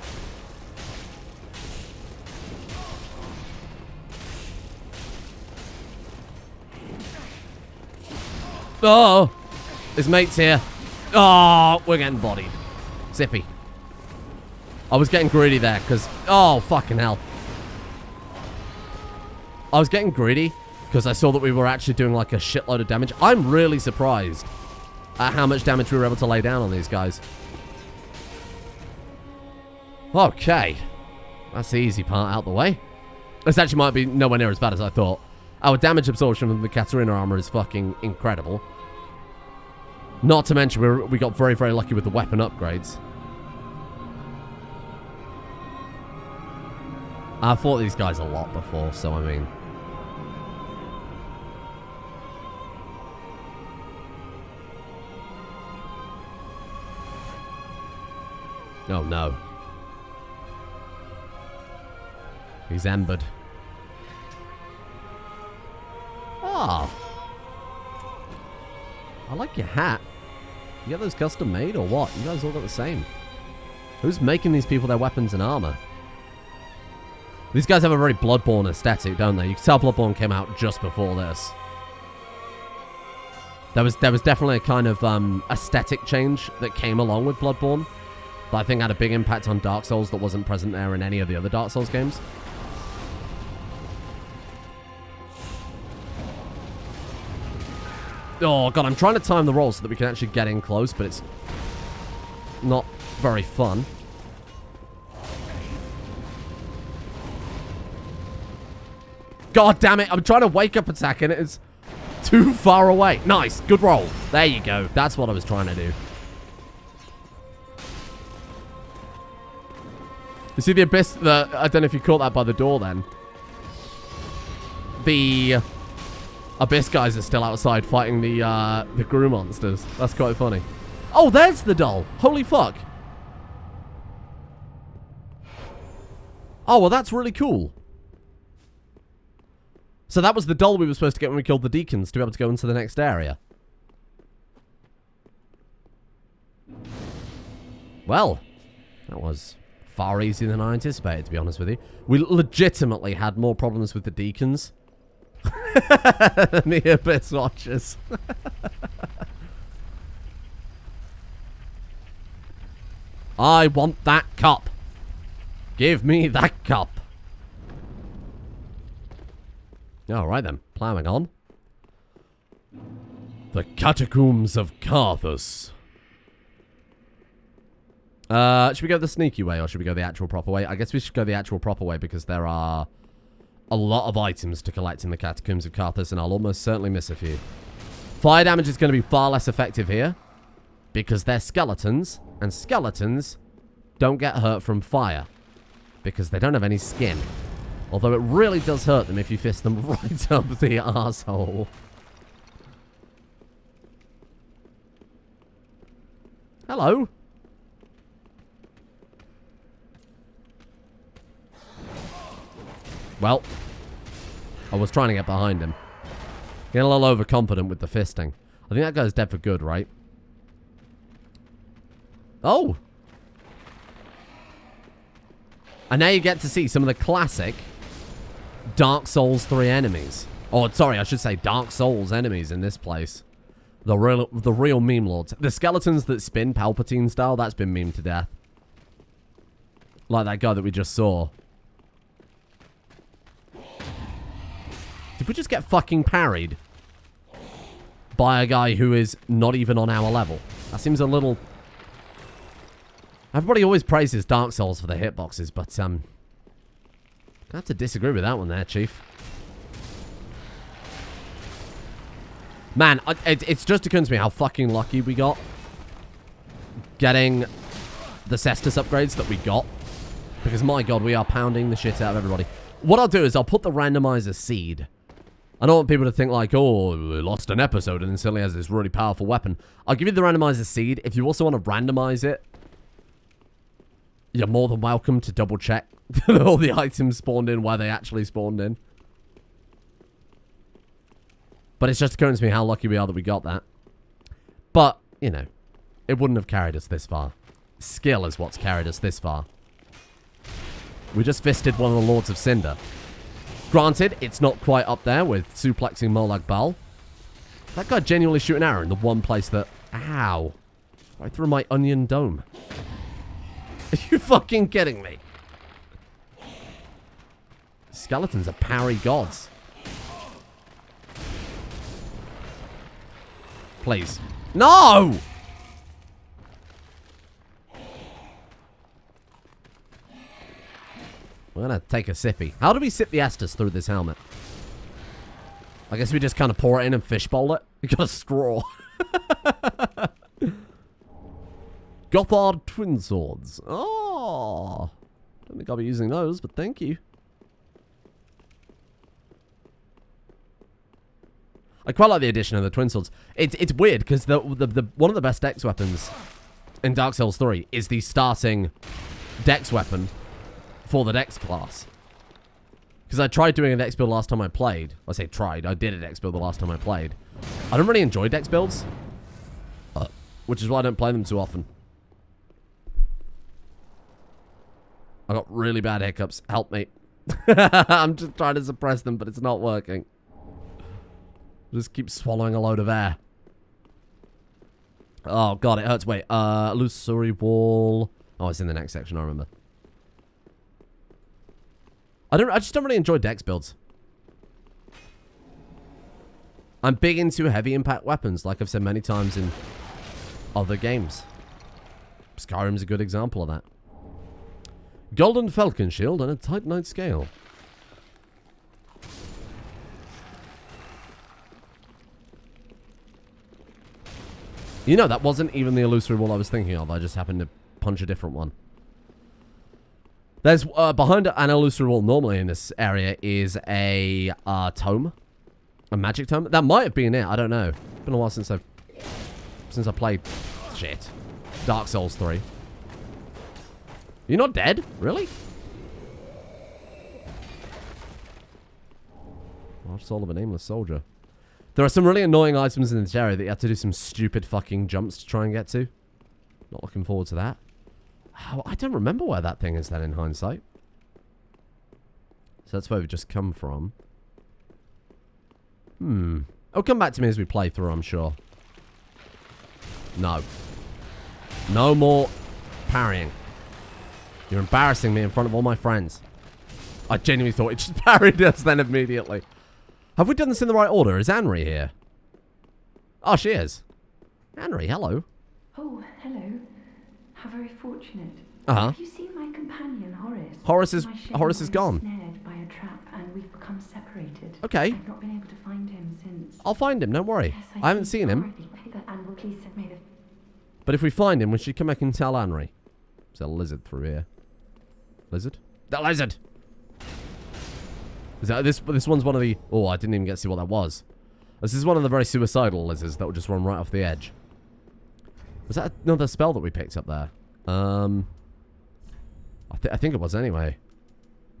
Oh! His mate's here. Oh, we're getting bodied. Zippy. I was getting greedy there, because... Oh, fucking hell. I was getting greedy, because I saw that we were actually doing like a shitload of damage. I'm really surprised at how much damage we were able to lay down on these guys. Okay. That's the easy part out the way. This actually might be nowhere near as bad as I thought. Our damage absorption from the Katarina armor is fucking incredible. Not to mention, we got very, very lucky with the weapon upgrades. I fought these guys a lot before, so I mean... Oh no. He's embered. Oh. I like your hat. You get those custom made or what? You guys all got the same. Who's making these people their weapons and armor? These guys have a very Bloodborne aesthetic, don't they? You can tell Bloodborne came out just before this. There was definitely a kind of aesthetic change that came along with Bloodborne that I think had a big impact on Dark Souls that wasn't present there in any of the other Dark Souls games. Oh, God, I'm trying to time the roll so that we can actually get in close, but it's not very fun. God damn it, I'm trying to wake up attack and it's too far away. Nice, good roll. There you go. That's what I was trying to do. You see the Abyss, I don't know if you caught that by the door then. The Abyss guys are still outside fighting the Gru monsters. That's quite funny. Oh, there's the doll. Holy fuck. Oh, well, that's really cool. So that was the doll we were supposed to get when we killed the deacons to be able to go into the next area. Well, that was far easier than I anticipated, to be honest with you. We legitimately had more problems with the deacons The Abyss Watchers. I want that cup. Give me that cup. Alright then, plowing on. The Catacombs of Carthus. Should we go the sneaky way or should we go the actual proper way? I guess we should go the actual proper way because there are a lot of items to collect in the Catacombs of Carthus and I'll almost certainly miss a few. Fire damage is going to be far less effective here because they're skeletons and skeletons don't get hurt from fire because they don't have any skin. Although it really does hurt them if you fist them right up the arsehole. Hello. Well, I was trying to get behind him. Getting a little overconfident with the fisting. I think that guy's dead for good, right? Oh! And now you get to see some of the classic Dark Souls 3 enemies. Oh, sorry, I should say Dark Souls enemies in this place. The real meme lords. The skeletons that spin Palpatine style, that's been memed to death. Like that guy that we just saw. Did we just get fucking parried by a guy who is not even on our level? That seems a little... Everybody always praises Dark Souls for the hitboxes, but, I have to disagree with that one there, Chief. Man, it's just occurred to me how fucking lucky we got getting the Cestus upgrades that we got. Because, my god, we are pounding the shit out of everybody. What I'll do is I'll put the randomizer seed. I don't want people to think like, oh, we lost an episode and then suddenly has this really powerful weapon. I'll give you the randomizer seed. If you also want to randomize it, you're more than welcome to double check that all the items spawned in where they actually spawned in. But it's just occurring to me how lucky we are that we got that. But, you know, it wouldn't have carried us this far. Skill is what's carried us this far. We just fisted one of the Lords of Cinder. Granted, it's not quite up there with suplexing Molag Bal. That guy genuinely shooting an arrow in the one place that... Ow. Right through my onion dome. Are you fucking kidding me? Skeletons are parry gods. Please. No! We're gonna take a sippy. How do we sip the Estus through this helmet? I guess we just kind of pour it in and fishbowl it. We got a straw. Gothard twin swords. Oh. Don't think I'll be using those, but thank you. I quite like the addition of the twin swords. It's weird because the one of the best dex weapons in Dark Souls 3 is the starting dex weapon for the dex class. Because I tried doing a dex build last time I played. I say tried. I did a dex build the last time I played. I don't really enjoy dex builds, which is why I don't play them too often. I got really bad hiccups. Help me. I'm just trying to suppress them, but it's not working. Just keep swallowing a load of air. Oh, God, it hurts. Wait, illusory wall. Oh, it's in the next section, I remember. I just don't really enjoy dex builds. I'm big into heavy impact weapons, like I've said many times in other games. Skyrim's a good example of that. Golden Falcon Shield and a Titanite Scale. You know, that wasn't even the illusory wall I was thinking of. I just happened to punch a different one. There's, behind an illusory wall normally in this area is a tome. A magic tome. That might have been it. I don't know. It's been a while since I played, shit, Dark Souls 3. You're not dead? Really? Lost soul of a nameless soldier. There are some really annoying items in this area that you have to do some stupid fucking jumps to try and get to. Not looking forward to that. Oh, I don't remember where that thing is then in hindsight. So that's where we've just come from. It'll come back to me as we play through, I'm sure. No. No more parrying. You're embarrassing me in front of all my friends. I genuinely thought it just parried us then immediately. Have we done this in the right order? Is Anri here? Oh, she is. Anri, hello. Oh, hello. How very fortunate. Uh-huh. Have you seen my companion, Horace? Horace is gone. Snared by a trap, and we've become separated. Okay. I've not been able to find him since. I'll find him, don't worry. Yes, I haven't seen him. And will please send me the... But if we find him, we should come back and tell Anri. There's a lizard through here. Lizard? The lizard! Is that, this one's one of the... Oh, I didn't even get to see what that was. This is one of the very suicidal lizards that will just run right off the edge. Was that another spell that we picked up there? I think it was anyway.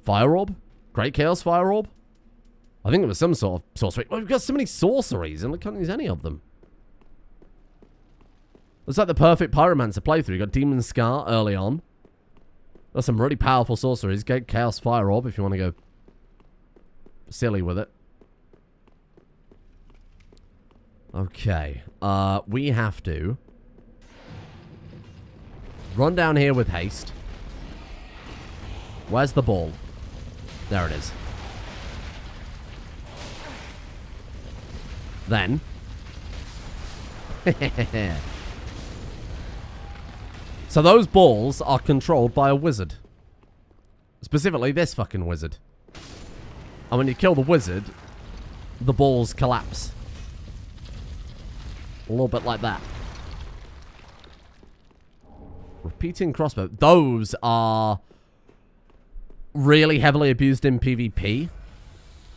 Fire Orb? Great Chaos Fire Orb? I think it was some sort of sorcery. Well, we've got so many sorceries and we can't use any of them. It's like the perfect Pyromancer playthrough. You got Demon Scar early on. There's some really powerful sorceries. Get Chaos Fire Orb if you want to go silly with it. Okay. We have to run down here with haste. Where's the ball? There it is. Then. So those balls are controlled by a wizard. Specifically this fucking wizard. And when you kill the wizard, the balls collapse. A little bit like that. Repeating crossbow. Those are really heavily abused in PvP.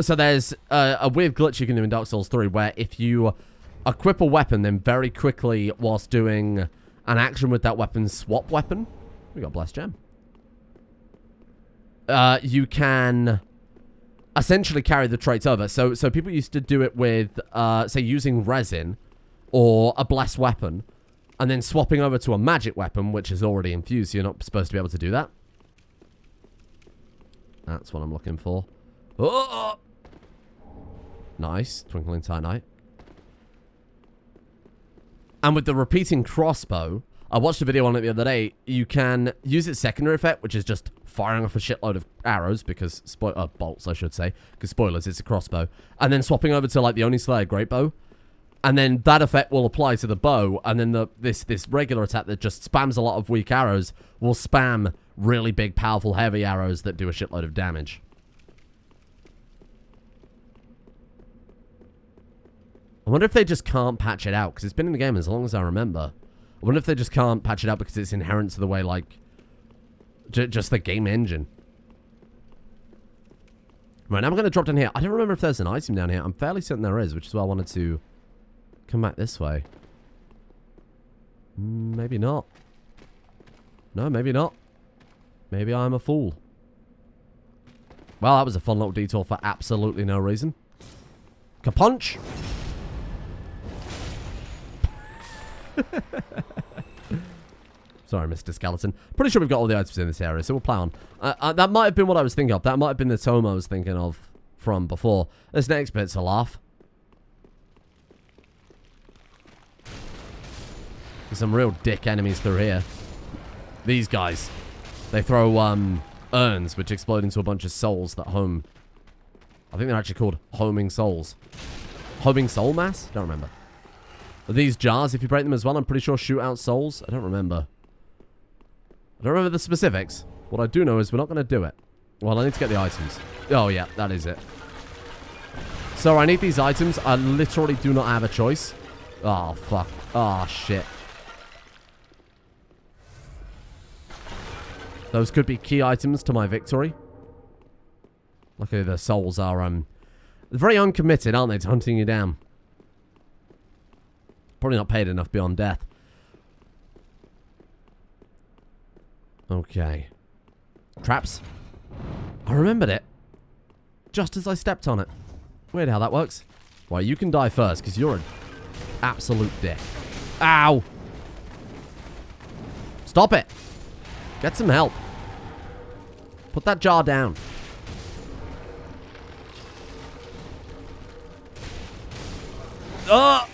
So there's a weird glitch you can do in Dark Souls 3 where if you equip a weapon, then very quickly, whilst doing an action with that weapon, swap weapon. We got Blessed Gem. You can essentially carry the traits over. So people used to do it with, say, using resin or a blessed weapon, and then swapping over to a magic weapon, which is already infused, so you're not supposed to be able to do that. That's what I'm looking for. Oh! Nice. Twinkling Titanite. And with the repeating crossbow, I watched a video on it the other day. You can use its secondary effect, which is just firing off a shitload of arrows, because... bolts, I should say. Because spoilers, it's a crossbow. And then swapping over to, like, the Oni Slayer Great Bow. And then that effect will apply to the bow, and then this regular attack that just spams a lot of weak arrows will spam really big, powerful, heavy arrows that do a shitload of damage. I wonder if they just can't patch it out, because it's been in the game as long as I remember. I wonder if they just can't patch it out because it's inherent to the way, like, just the game engine. Right, now I'm going to drop down here. I don't remember if there's an item down here. I'm fairly certain there is, which is why I wanted to come back this way. Maybe not. No, maybe not. Maybe I'm a fool. Well, that was a fun little detour for absolutely no reason. Kapunch! Sorry, Mr. Skeleton. Pretty sure we've got all the items in this area, so we'll plow on. That might have been what I was thinking of. That might have been the tome I was thinking of from before. This next bit's a laugh. There's some real dick enemies through here. These guys. They throw urns, which explode into a bunch of souls that home. I think they're actually called homing souls. Homing soul mass? Don't remember. Are these jars, if you break them as well, I'm pretty sure shoot out souls? I don't remember. I don't remember the specifics. What I do know is we're not going to do it. Well, I need to get the items. Oh, yeah, that is it. So, I need these items. I literally do not have a choice. Oh, fuck. Oh, shit. Those could be key items to my victory. Luckily, the souls are, very uncommitted, aren't they, to hunting you down. Probably not paid enough beyond death. Okay. Traps. I remembered it. Just as I stepped on it. Weird how that works. Well, you can die first, because you're an absolute dick. Ow! Stop it! Get some help. Put that jar down. Oh!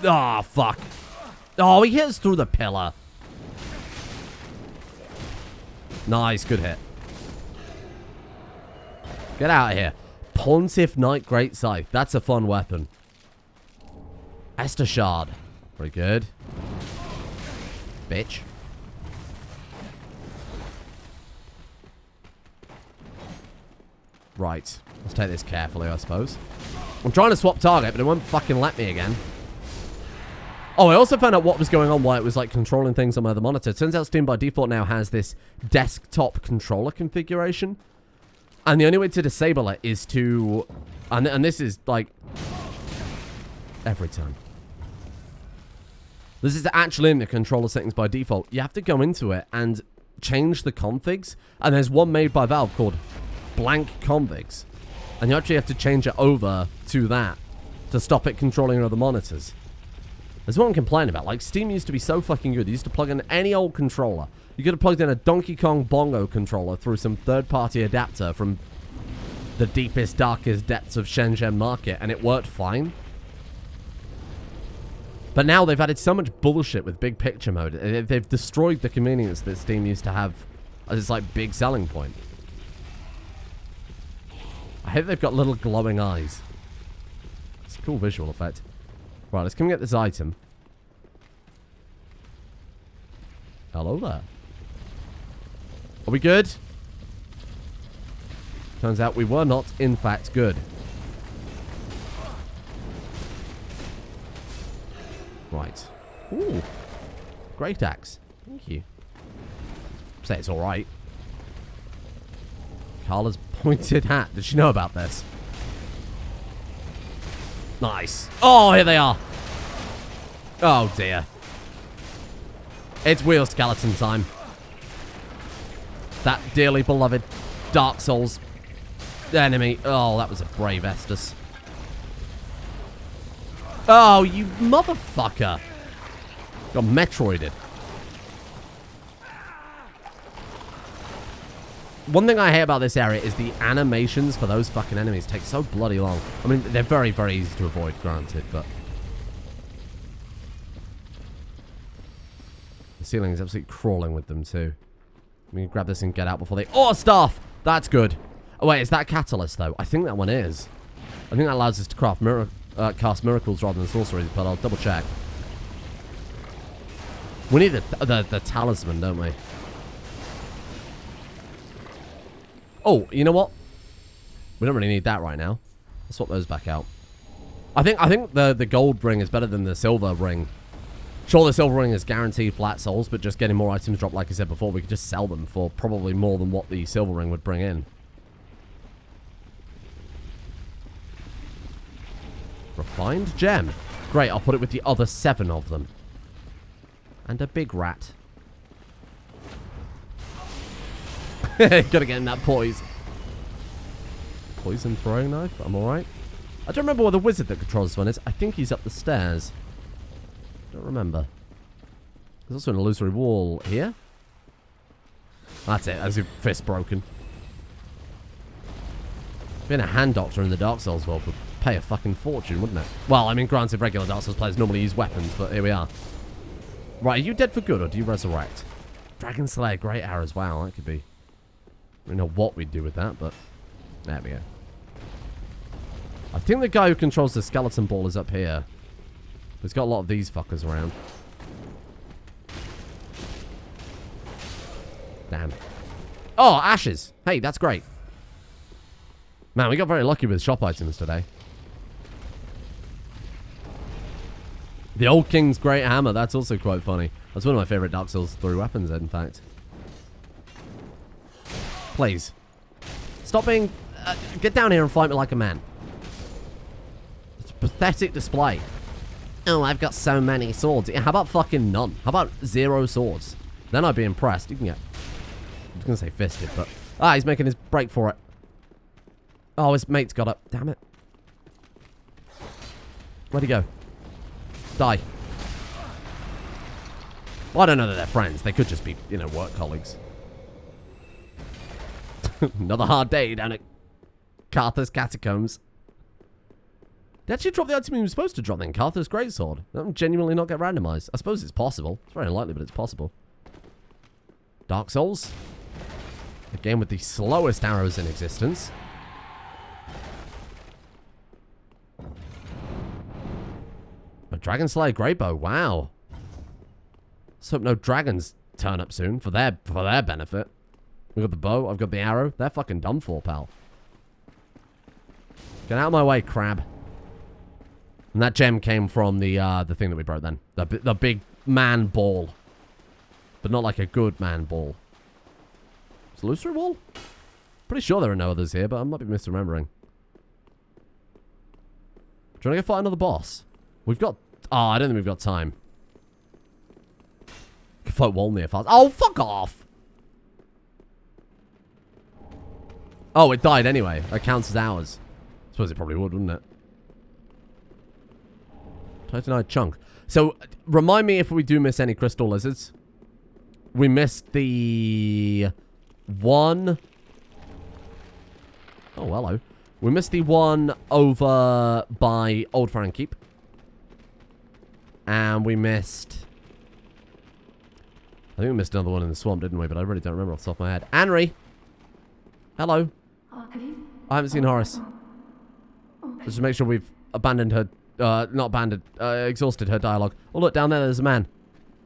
Oh, fuck. Oh, he hits through the pillar. Nice, good hit. Get out of here. Pontiff Knight Great Scythe. That's a fun weapon. Esther Shard. Very good. Bitch. Right. Let's take this carefully, I suppose. I'm trying to swap target, but it won't fucking let me again. Oh, I also found out what was going on, why it was like controlling things on my other monitor. Turns out Steam by default now has this desktop controller configuration. And the only way to disable it is to... And this is like... every time. This is actually in the controller settings by default. You have to go into it and change the configs. And there's one made by Valve called blank configs. And you actually have to change it over to that to stop it controlling your other monitors. That's what I'm complaining about. Like, Steam used to be so fucking good. You used to plug in any old controller. You could have plugged in a Donkey Kong Bongo controller through some third-party adapter from the deepest, darkest depths of Shenzhen market, and it worked fine. But now they've added so much bullshit with big picture mode. They've destroyed the convenience that Steam used to have as its, like, big selling point. I hope they've got little glowing eyes. It's a cool visual effect. Right, let's come get this item. Hello there. Are we good? Turns out we were not, in fact, good. Right. Ooh. Great axe. Thank you. Say it's alright. Carla's pointed hat. Did she know about this? Nice. Oh, here they are. Oh, dear. It's wheel skeleton time. That dearly beloved Dark Souls enemy. Oh, that was a brave Estus. Oh, you motherfucker. Got Metroided. One thing I hate about this area is the animations for those fucking enemies take so bloody long. I mean, they're very, very easy to avoid, granted, but... the ceiling is absolutely crawling with them, too. Let me grab this and get out before they... oh, staff! That's good. Oh, wait, is that catalyst, though? I think that one is. I think that allows us to cast miracles rather than sorceries, but I'll double check. We need the talisman, don't we? Oh, you know what? We don't really need that right now. Let's swap those back out. I think the gold ring is better than the silver ring. Sure, the silver ring is guaranteed flat souls, but just getting more items dropped, like I said before, we could just sell them for probably more than what the silver ring would bring in. Refined gem. Great, I'll put it with the other 7 of them. And a big rat. Gotta get in that poise. Poison throwing knife? I'm alright. I don't remember where the wizard that controls this one is. I think he's up the stairs. Don't remember. There's also an illusory wall here. That's it. That's your fist broken. Being a hand doctor in the Dark Souls world would pay a fucking fortune, wouldn't it? Well, I mean, granted, regular Dark Souls players normally use weapons, but here we are. Right, are you dead for good, or do you resurrect? Dragon Slayer, great arrows. Wow, that could be... I don't know what we'd do with that, but... there we go. I think the guy who controls the skeleton ball is up here. He's got a lot of these fuckers around. Damn. Oh, ashes. Hey, that's great. Man, we got very lucky with shop items today. The Old King's Great Hammer. That's also quite funny. That's one of my favorite Dark Souls 3 weapons, in fact. Please. Stop being... get down here and fight me like a man. It's a pathetic display. Oh, I've got so many swords. How about fucking none? How about 0 swords? Then I'd be impressed. You can get... I was going to say fisted, but... ah, he's making his break for it. Oh, his mate's got up. Damn it. Where'd he go? Die. Well, I don't know that they're friends. They could just be, you know, work colleagues. Another hard day down at Carthus Catacombs. They actually dropped the item we were supposed to drop then. Carthus Greatsword. That would genuinely not get randomized. I suppose it's possible. It's very unlikely, but it's possible. Dark Souls. A game with the slowest arrows in existence. A Dragon Slayer Greatbow. Wow. Let's hope no dragons turn up soon for their benefit. We've got the bow. I've got the arrow. They're fucking done for, pal. Get out of my way, crab. And that gem came from the thing that we broke then. The big man ball. But not like a good man ball. Is illusory wall? Pretty sure there are no others here, but I might be misremembering. Do you want to go fight another boss? We've got... Oh, I don't think we've got time. Can fight Wolnir fast. Oh, fuck off! Oh, it died anyway. That counts as ours. I suppose it probably would, wouldn't it? Titanite chunk. So, remind me if we do miss any crystal lizards. We missed the... one... Oh, hello. We missed the one over by Old Farron Keep. And we missed... I think we missed another one in the swamp, didn't we? But I really don't remember off the top of my head. Anri! Hello. Have you? I haven't seen Horace. Just to make sure we've abandoned her... not abandoned. Exhausted her dialogue. Oh, look, down there, there's a man.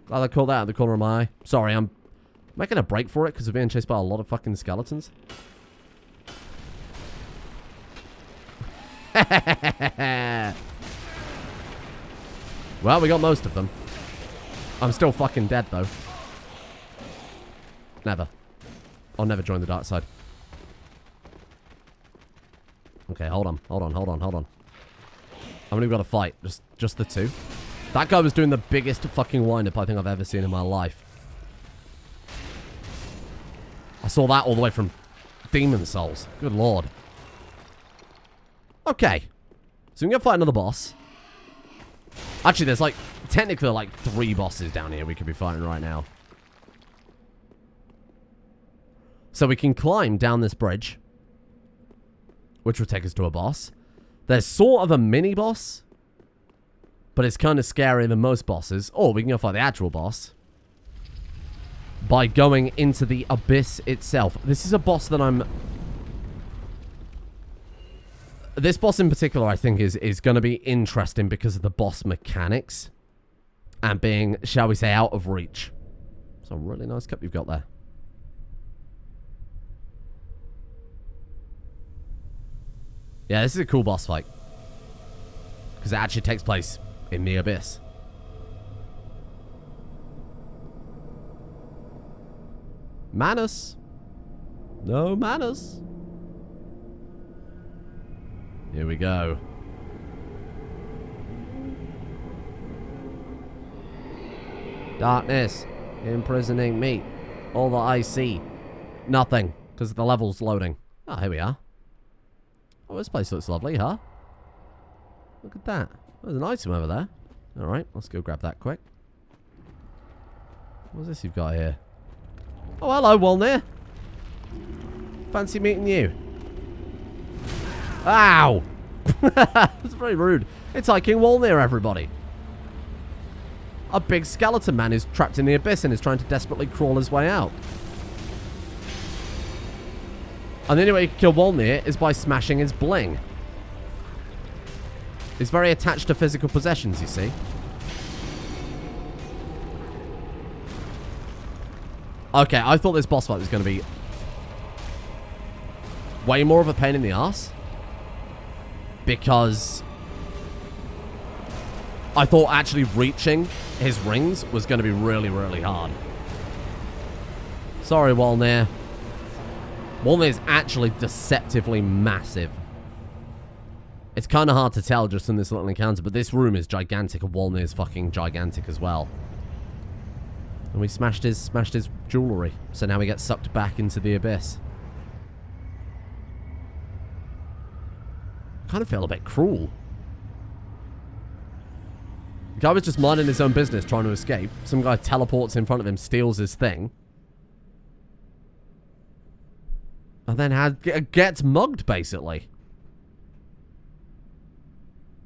Glad I called that out of the corner of my eye. Sorry, I'm making a break for it because we're being chased by a lot of fucking skeletons. Well, we got most of them. I'm still fucking dead, though. Never. I'll never join the dark side. Okay, hold on. How many we got to fight? Just the two? That guy was doing the biggest fucking wind-up I think I've ever seen in my life. I saw that all the way from Demon Souls. Good lord. Okay. So we can go fight another boss. Actually, there's like, technically like 3 bosses down here we could be fighting right now. So we can climb down this bridge, which will take us to a boss. There's sort of a mini-boss, but it's kind of scarier than most bosses. Or we can go fight the actual boss by going into the abyss itself. This is a boss that I'm... This boss in particular, I think, is going to be interesting because of the boss mechanics and being, shall we say, out of reach. It's a really nice cup you've got there. Yeah, this is a cool boss fight. Because it actually takes place in the abyss. Manus. No Manus. Here we go. Darkness. Imprisoning me. All that I see. Nothing. Because the level's loading. Oh, here we are. Oh, this place looks lovely, huh? Look at that. There's an item over there. Alright, let's go grab that quick. What's this you've got here? Oh, hello, Wolnir. Fancy meeting you. Ow! That's very rude. It's like King Wolnir, everybody. A big skeleton man is trapped in the abyss and is trying to desperately crawl his way out. And the only way you can kill Wolnir is by smashing his bling. He's very attached to physical possessions, you see. Okay, I thought this boss fight was going to be way more of a pain in the ass. Because I thought actually reaching his rings was going to be really, really hard. Sorry, Wolnir. Wolnir is actually deceptively massive. It's kind of hard to tell just in this little encounter, but this room is gigantic and Wolnir is fucking gigantic as well. And we smashed his jewellery, so now we get sucked back into the abyss. I kind of feel a bit cruel. The guy was just minding his own business trying to escape. Some guy teleports in front of him, steals his thing. And then gets mugged, basically.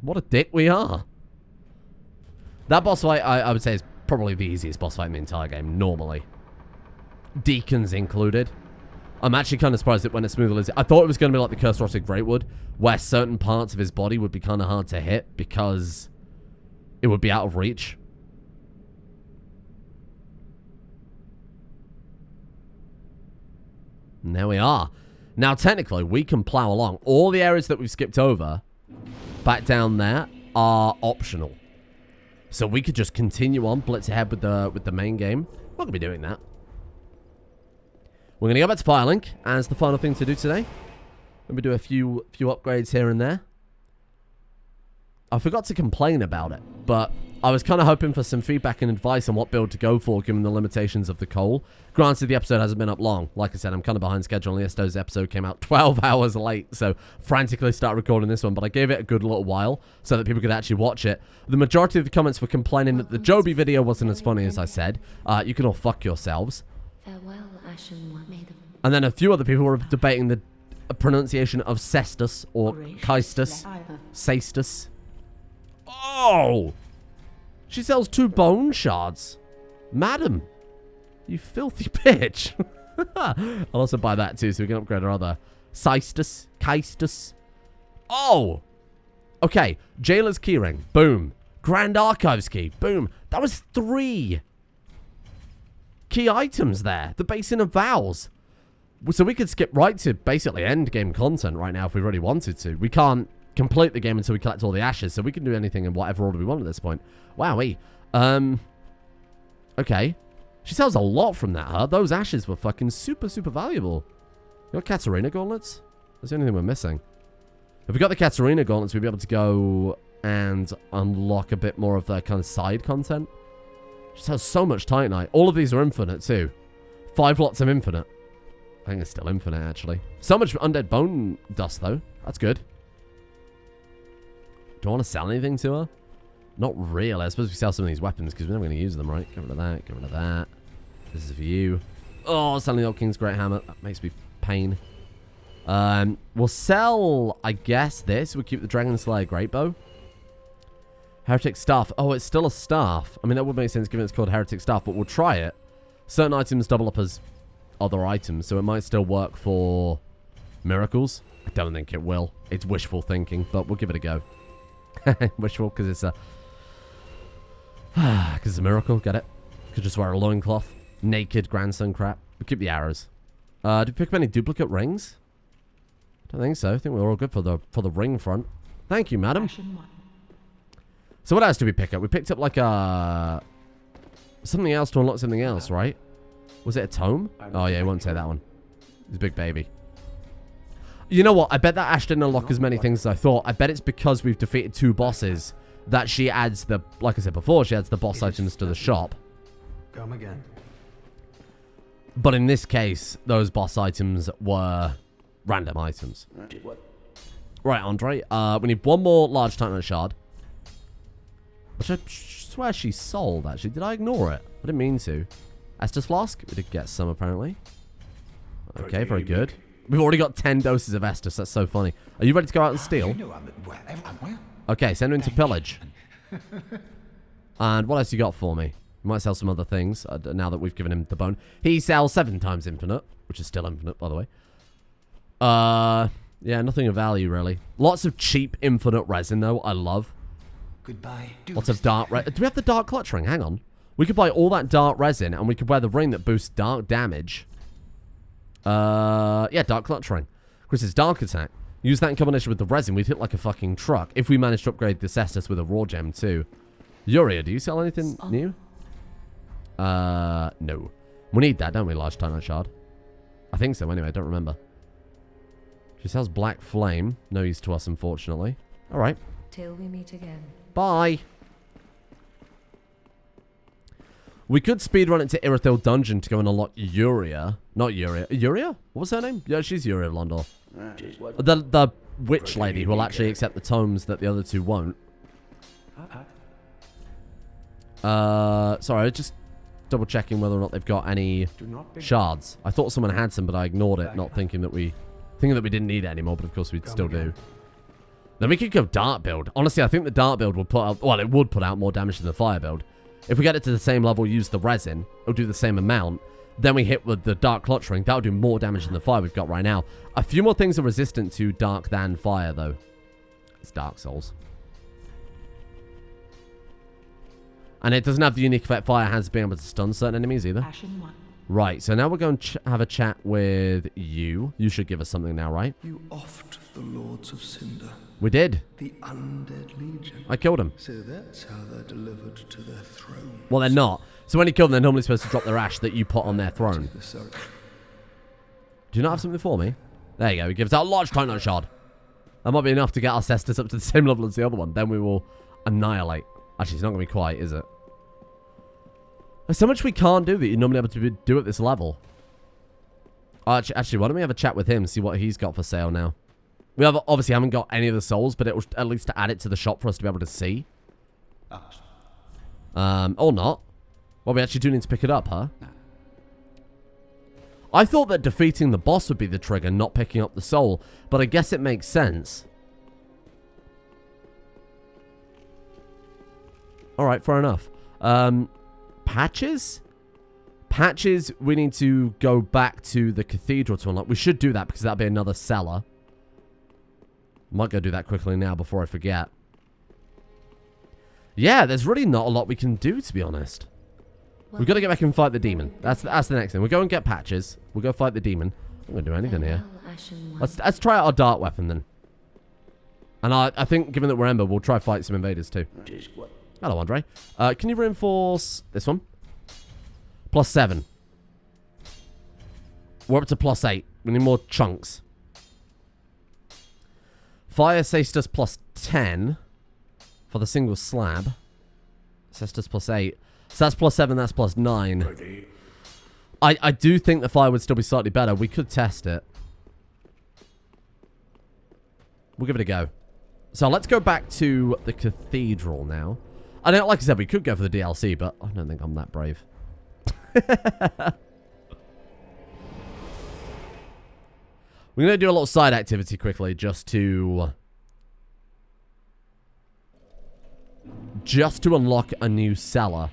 What a dick we are. That boss fight, I would say, is probably the easiest boss fight in the entire game, normally. Deacons included. I'm actually kind of surprised it went as smoothly as it. I thought it was going to be like the Cursed Rotted Greatwood, where certain parts of his body would be kind of hard to hit because it would be out of reach. And there we are. Now, technically, we can plow along. All the areas that we've skipped over, back down there, are optional. So we could just continue on, blitz ahead with the main game. We're not going to be doing that. We're going to go back to Firelink as the final thing to do today. Let me do a few upgrades here and there. I forgot to complain about it, but I was kind of hoping for some feedback and advice on what build to go for, given the limitations of the coal. Granted, the episode hasn't been up long. Like I said, I'm kind of behind schedule, and yesterday's episode came out 12 hours late, so frantically start recording this one, but I gave it a good little while so that people could actually watch it. The majority of the comments were complaining that the Joby video wasn't as funny as I said. You can all fuck yourselves. Farewell, Ashen One. May the And then a few other people were debating the pronunciation of Cestus or Caestus. Cestus. Oh! She sells 2 bone shards. Madam, you filthy bitch. I'll also buy that too, so we can upgrade our other Cestus. Caestus. Oh! Okay, Jailer's Keyring. Boom. Grand Archives Key. Boom. That was 3 key items there. The Basin of Vows. So we could skip right to basically end game content right now if we really wanted to. We can't complete the game until we collect all the ashes, so we can do anything in whatever order we want at this point. Wowee. Okay. She sells a lot from that, huh? Those ashes were fucking super, super valuable. You got Katarina gauntlets? That's the only thing we're missing. If we got the Katarina gauntlets, we'd be able to go and unlock a bit more of the kind of side content. She sells so much Titanite. All of these are infinite, too. 5 lots of infinite. I think it's still infinite, actually. So much undead bone dust, though. That's good. Do I want to sell anything to her? Not really. I suppose we sell some of these weapons because we're never going to use them, right? Get rid of that. Get rid of that. This is for you. Oh, selling the Old King's Great Hammer. That makes me pain. We'll sell, I guess, this. We'll keep the Dragon Slayer Great Bow. Heretic Staff. Oh, it's still a staff. I mean, that would make sense given it's called Heretic Staff, but we'll try it. Certain items double up as other items, so it might still work for miracles. I don't think it will. It's wishful thinking, but we'll give it a go. Wishful, because it's a... because it's a miracle, get it? Could just wear a loincloth. Naked grandson crap. We keep the arrows. Did we pick up any duplicate rings? Don't think so. I think we're all good for the ring front. Thank you, madam. So what else did we pick up? We picked up like a... something else to unlock something else, right? Was it a tome? Oh yeah, he won't say that one. He's a big baby. You know what? I bet that Ash didn't unlock as many things as I thought. I bet it's because we've defeated 2 bosses that she adds the... like I said before, she adds the boss items to the shop. Come again. But in this case, those boss items were random items. Right, Andre. We need 1 more large Titanite shard. Which I swear she sold, actually. Did I ignore it? I didn't mean to. Estus Flask? We did get some, apparently. Okay, very good. We've already got 10 doses of Estus. That's so funny. Are you ready to go out and steal? Okay, send her into pillage. And what else you got for me? You might sell some other things, now that we've given him the bone. He sells 7 times infinite, which is still infinite, by the way. Yeah, nothing of value, really. Lots of cheap infinite resin, though. I love. Goodbye. Lots of dark resin. Do we have the dark clutch ring? Hang on. We could buy all that dark resin, and we could wear the ring that boosts dark damage. Yeah, dark clutch ring. Chris's dark attack. Use that in combination with the resin. We'd hit like a fucking truck. If we managed to upgrade the Cestus with a raw gem, too. Yuria, do you sell anything new? No. We need that, don't we, large Titanite shard? I think so, anyway. I don't remember. She sells Black Flame. No use to us, unfortunately. Alright. Till we meet again. Bye. We could speedrun it to Irithyll Dungeon to go and unlock Yuria. Not Yuria. Yuria? What was her name? Yeah, she's Yuria of Londor. The witch lady who will actually accept the tomes that the other 2 won't. Sorry, I was just double checking whether or not they've got any shards. I thought someone had some, but I ignored it, not thinking that we didn't need it anymore, but of course we still do. Then we could go dark build. Honestly, I think the dark build will put out... Well, it would put out more damage than the fire build. If we get it to the same level, use the resin, it'll do the same amount. Then we hit with the dark clutch ring. That'll do more damage than the fire we've got right now. A few more things are resistant to dark than fire, though. It's Dark Souls. And it doesn't have the unique effect fire has being able to stun certain enemies either. Ashen 1. Right, so now we're going to have a chat with you. You should give us something now, right? You offed the Lords of Cinder, We did. the undead legion. I killed him. So that's how they're delivered to their throne. Well, they're not. So when you kill them, they're normally supposed to drop their ash that you put on their throne. Sorry. Do you not have something for me? There you go. He gives out a large Titanite shard. That might be enough to get our Cestus up to the same level as the other one. Then we will annihilate. Actually, it's not going to be quite, is it? There's so much we can't do that you're normally able to do at this level. Actually, why don't we have a chat with him, see what he's got for sale now. We obviously haven't got any of the souls, but it was at least to add it to the shop for us to be able to see. Or not. Well, we actually do need to pick it up, huh? I thought that defeating the boss would be the trigger, not picking up the soul, but I guess it makes sense. Alright, fair enough. Patches? Patches, we need to go back to the cathedral to unlock. We should do that because that'll be another cellar. Might go do that quickly now before I forget. Yeah, there's really not a lot we can do, to be honest. We've got to get back and fight the demon. That's the next thing. We'll go and get patches. We'll go fight the demon. I'm going to do anything here. Let's try out our dart weapon then. And I think, given that we're Ember, we'll try fight some invaders too. Hello, Andre. Can you reinforce this one? +7. We're up to +8. We need more chunks. Fire Cestus +10 for the single slab. Cestus +8. So that's +7, that's +9. I do think the fire would still be slightly better. We could test it. We'll give it a go. So let's go back to the cathedral now. I don't, like I said, we could go for the DLC, but I don't think I'm that brave. We're going to do a little side activity quickly just to unlock a new cellar.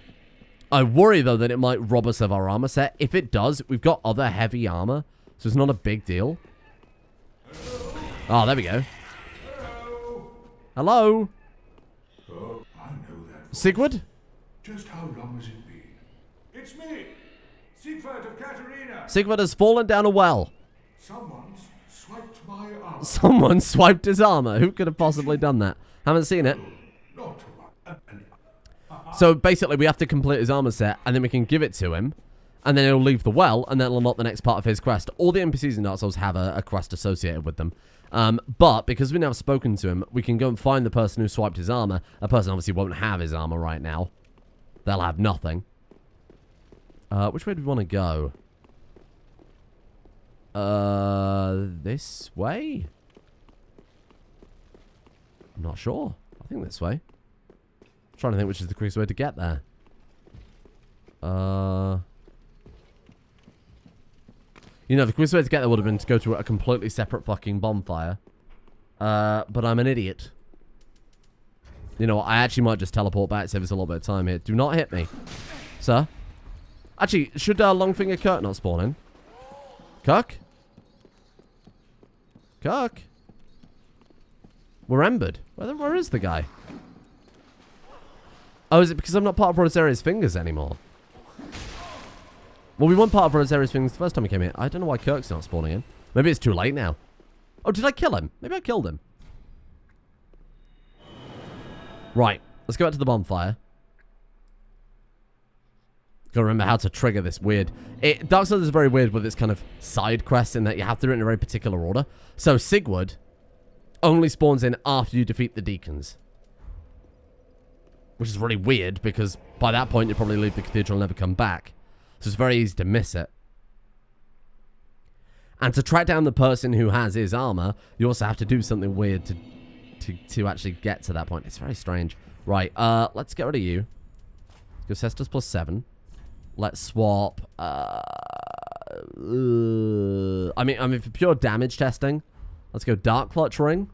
I worry, though, that it might rob us of our armor set. If it does, we've got other heavy armor, so it's not a big deal. Oh, there we go. Hello? Oh, I know that. Sigurd? Just how long has it been? It's me, Siegfried of Katarina. Sigurd has fallen down a well. Someone's swiped my arm. Someone swiped his armor. Who could have possibly done that? Haven't seen it. Not So basically, we have to complete his armor set, and then we can give it to him, and then he'll leave the well, and then it'll unlock the next part of his quest. All the NPCs in Dark Souls have a quest associated with them. But because we've never spoken to him, we can go and find the person who swiped his armor. A person obviously won't have his armor right now. They'll have nothing. Which way do we want to go? This way? I'm not sure. I think this way. I'm trying to think which is the quickest way to get there. You know, the quickest way to get there would have been to go to a completely separate fucking bonfire. But I'm an idiot. You know what? I actually might just teleport back, save us a little bit of time here. Do not hit me. Sir? Actually, should Longfinger Kirk not spawn in? Kirk? Kirk? We're embered. Where is the guy? Oh, is it because I'm not part of Rosaria's Fingers anymore? Well, we weren't part of Rosaria's Fingers the first time we came here. I don't know why Kirk's not spawning in. Maybe it's too late now. Oh, did I kill him? Maybe I killed him. Right. Let's go back to the bonfire. Gotta remember how to trigger this weird... Dark Souls is very weird with its kind of side quests in that you have to do it in a very particular order. So Sigurd only spawns in after you defeat the deacons. Which is really weird because by that point you'll probably leave the cathedral and never come back. So it's very easy to miss it. And to track down the person who has his armor, you also have to do something weird to actually get to that point. It's very strange. Right, let's get rid of you. Go Cestus +7. Let's swap. I mean, for pure damage testing, let's go Dark Clutch Ring.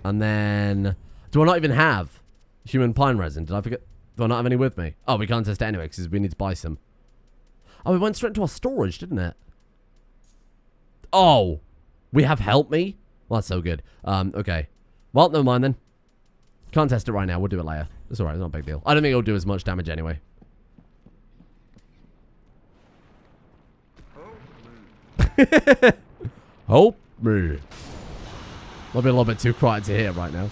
And then... Do I not even have human pine resin? Did I forget? Do I not have any with me? Oh, we can't test it anyway because we need to buy some. Oh, it went straight into our storage, didn't it? Oh. We have help me? Well, that's so good. Okay. Well, never mind then. Can't test it right now. We'll do it later. It's alright. It's not a big deal. I don't think it'll do as much damage anyway. Help me. Might be a little bit too quiet to hear right now.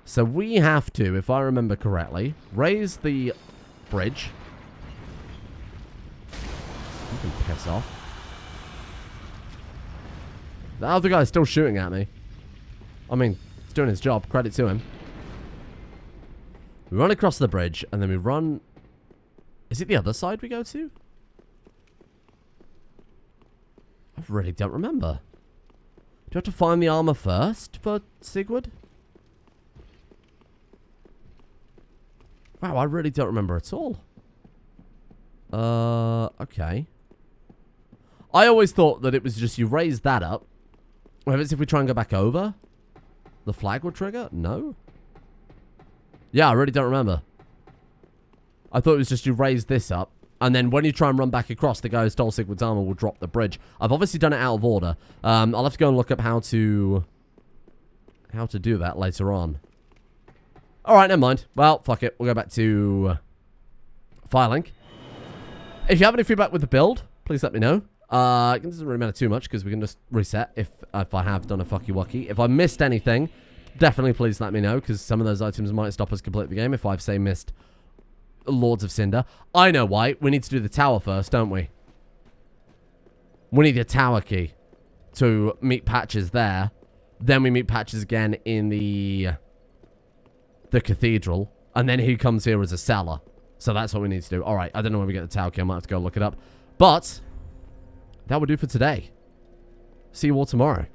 So we have to, if I remember correctly, raise the bridge. You can piss off. The other guy's still shooting at me. I mean, he's doing his job. Credit to him. We run across the bridge, and then we run... Is it the other side we go to? I really don't remember. Do you have to find the armor first for Sigurd? Wow, I really don't remember at all. Okay. I always thought that it was just you raise that up. What if we try and go back over? The flag will trigger? No? Yeah, I really don't remember. I thought it was just you raise this up. And then when you try and run back across, the guy who stole Sigurd's armor will drop the bridge. I've obviously done it out of order. I'll have to go and look up how to do that later on. Alright, never mind. Well, fuck it. We'll go back to Firelink. If you have any feedback with the build, please let me know. It doesn't really matter too much because we can just reset if I have done a fucky wucky. If I missed anything, definitely please let me know because some of those items might stop us completing the game if I've, say, missed Lords of Cinder. I know why. We need to do the tower first, don't we? We need a tower key to meet Patches there. Then we meet Patches again in the cathedral. And then he comes here as a cellar. So that's what we need to do. Alright, I don't know when we get the tower key. I might have to go look it up. But that will do for today. See you all tomorrow.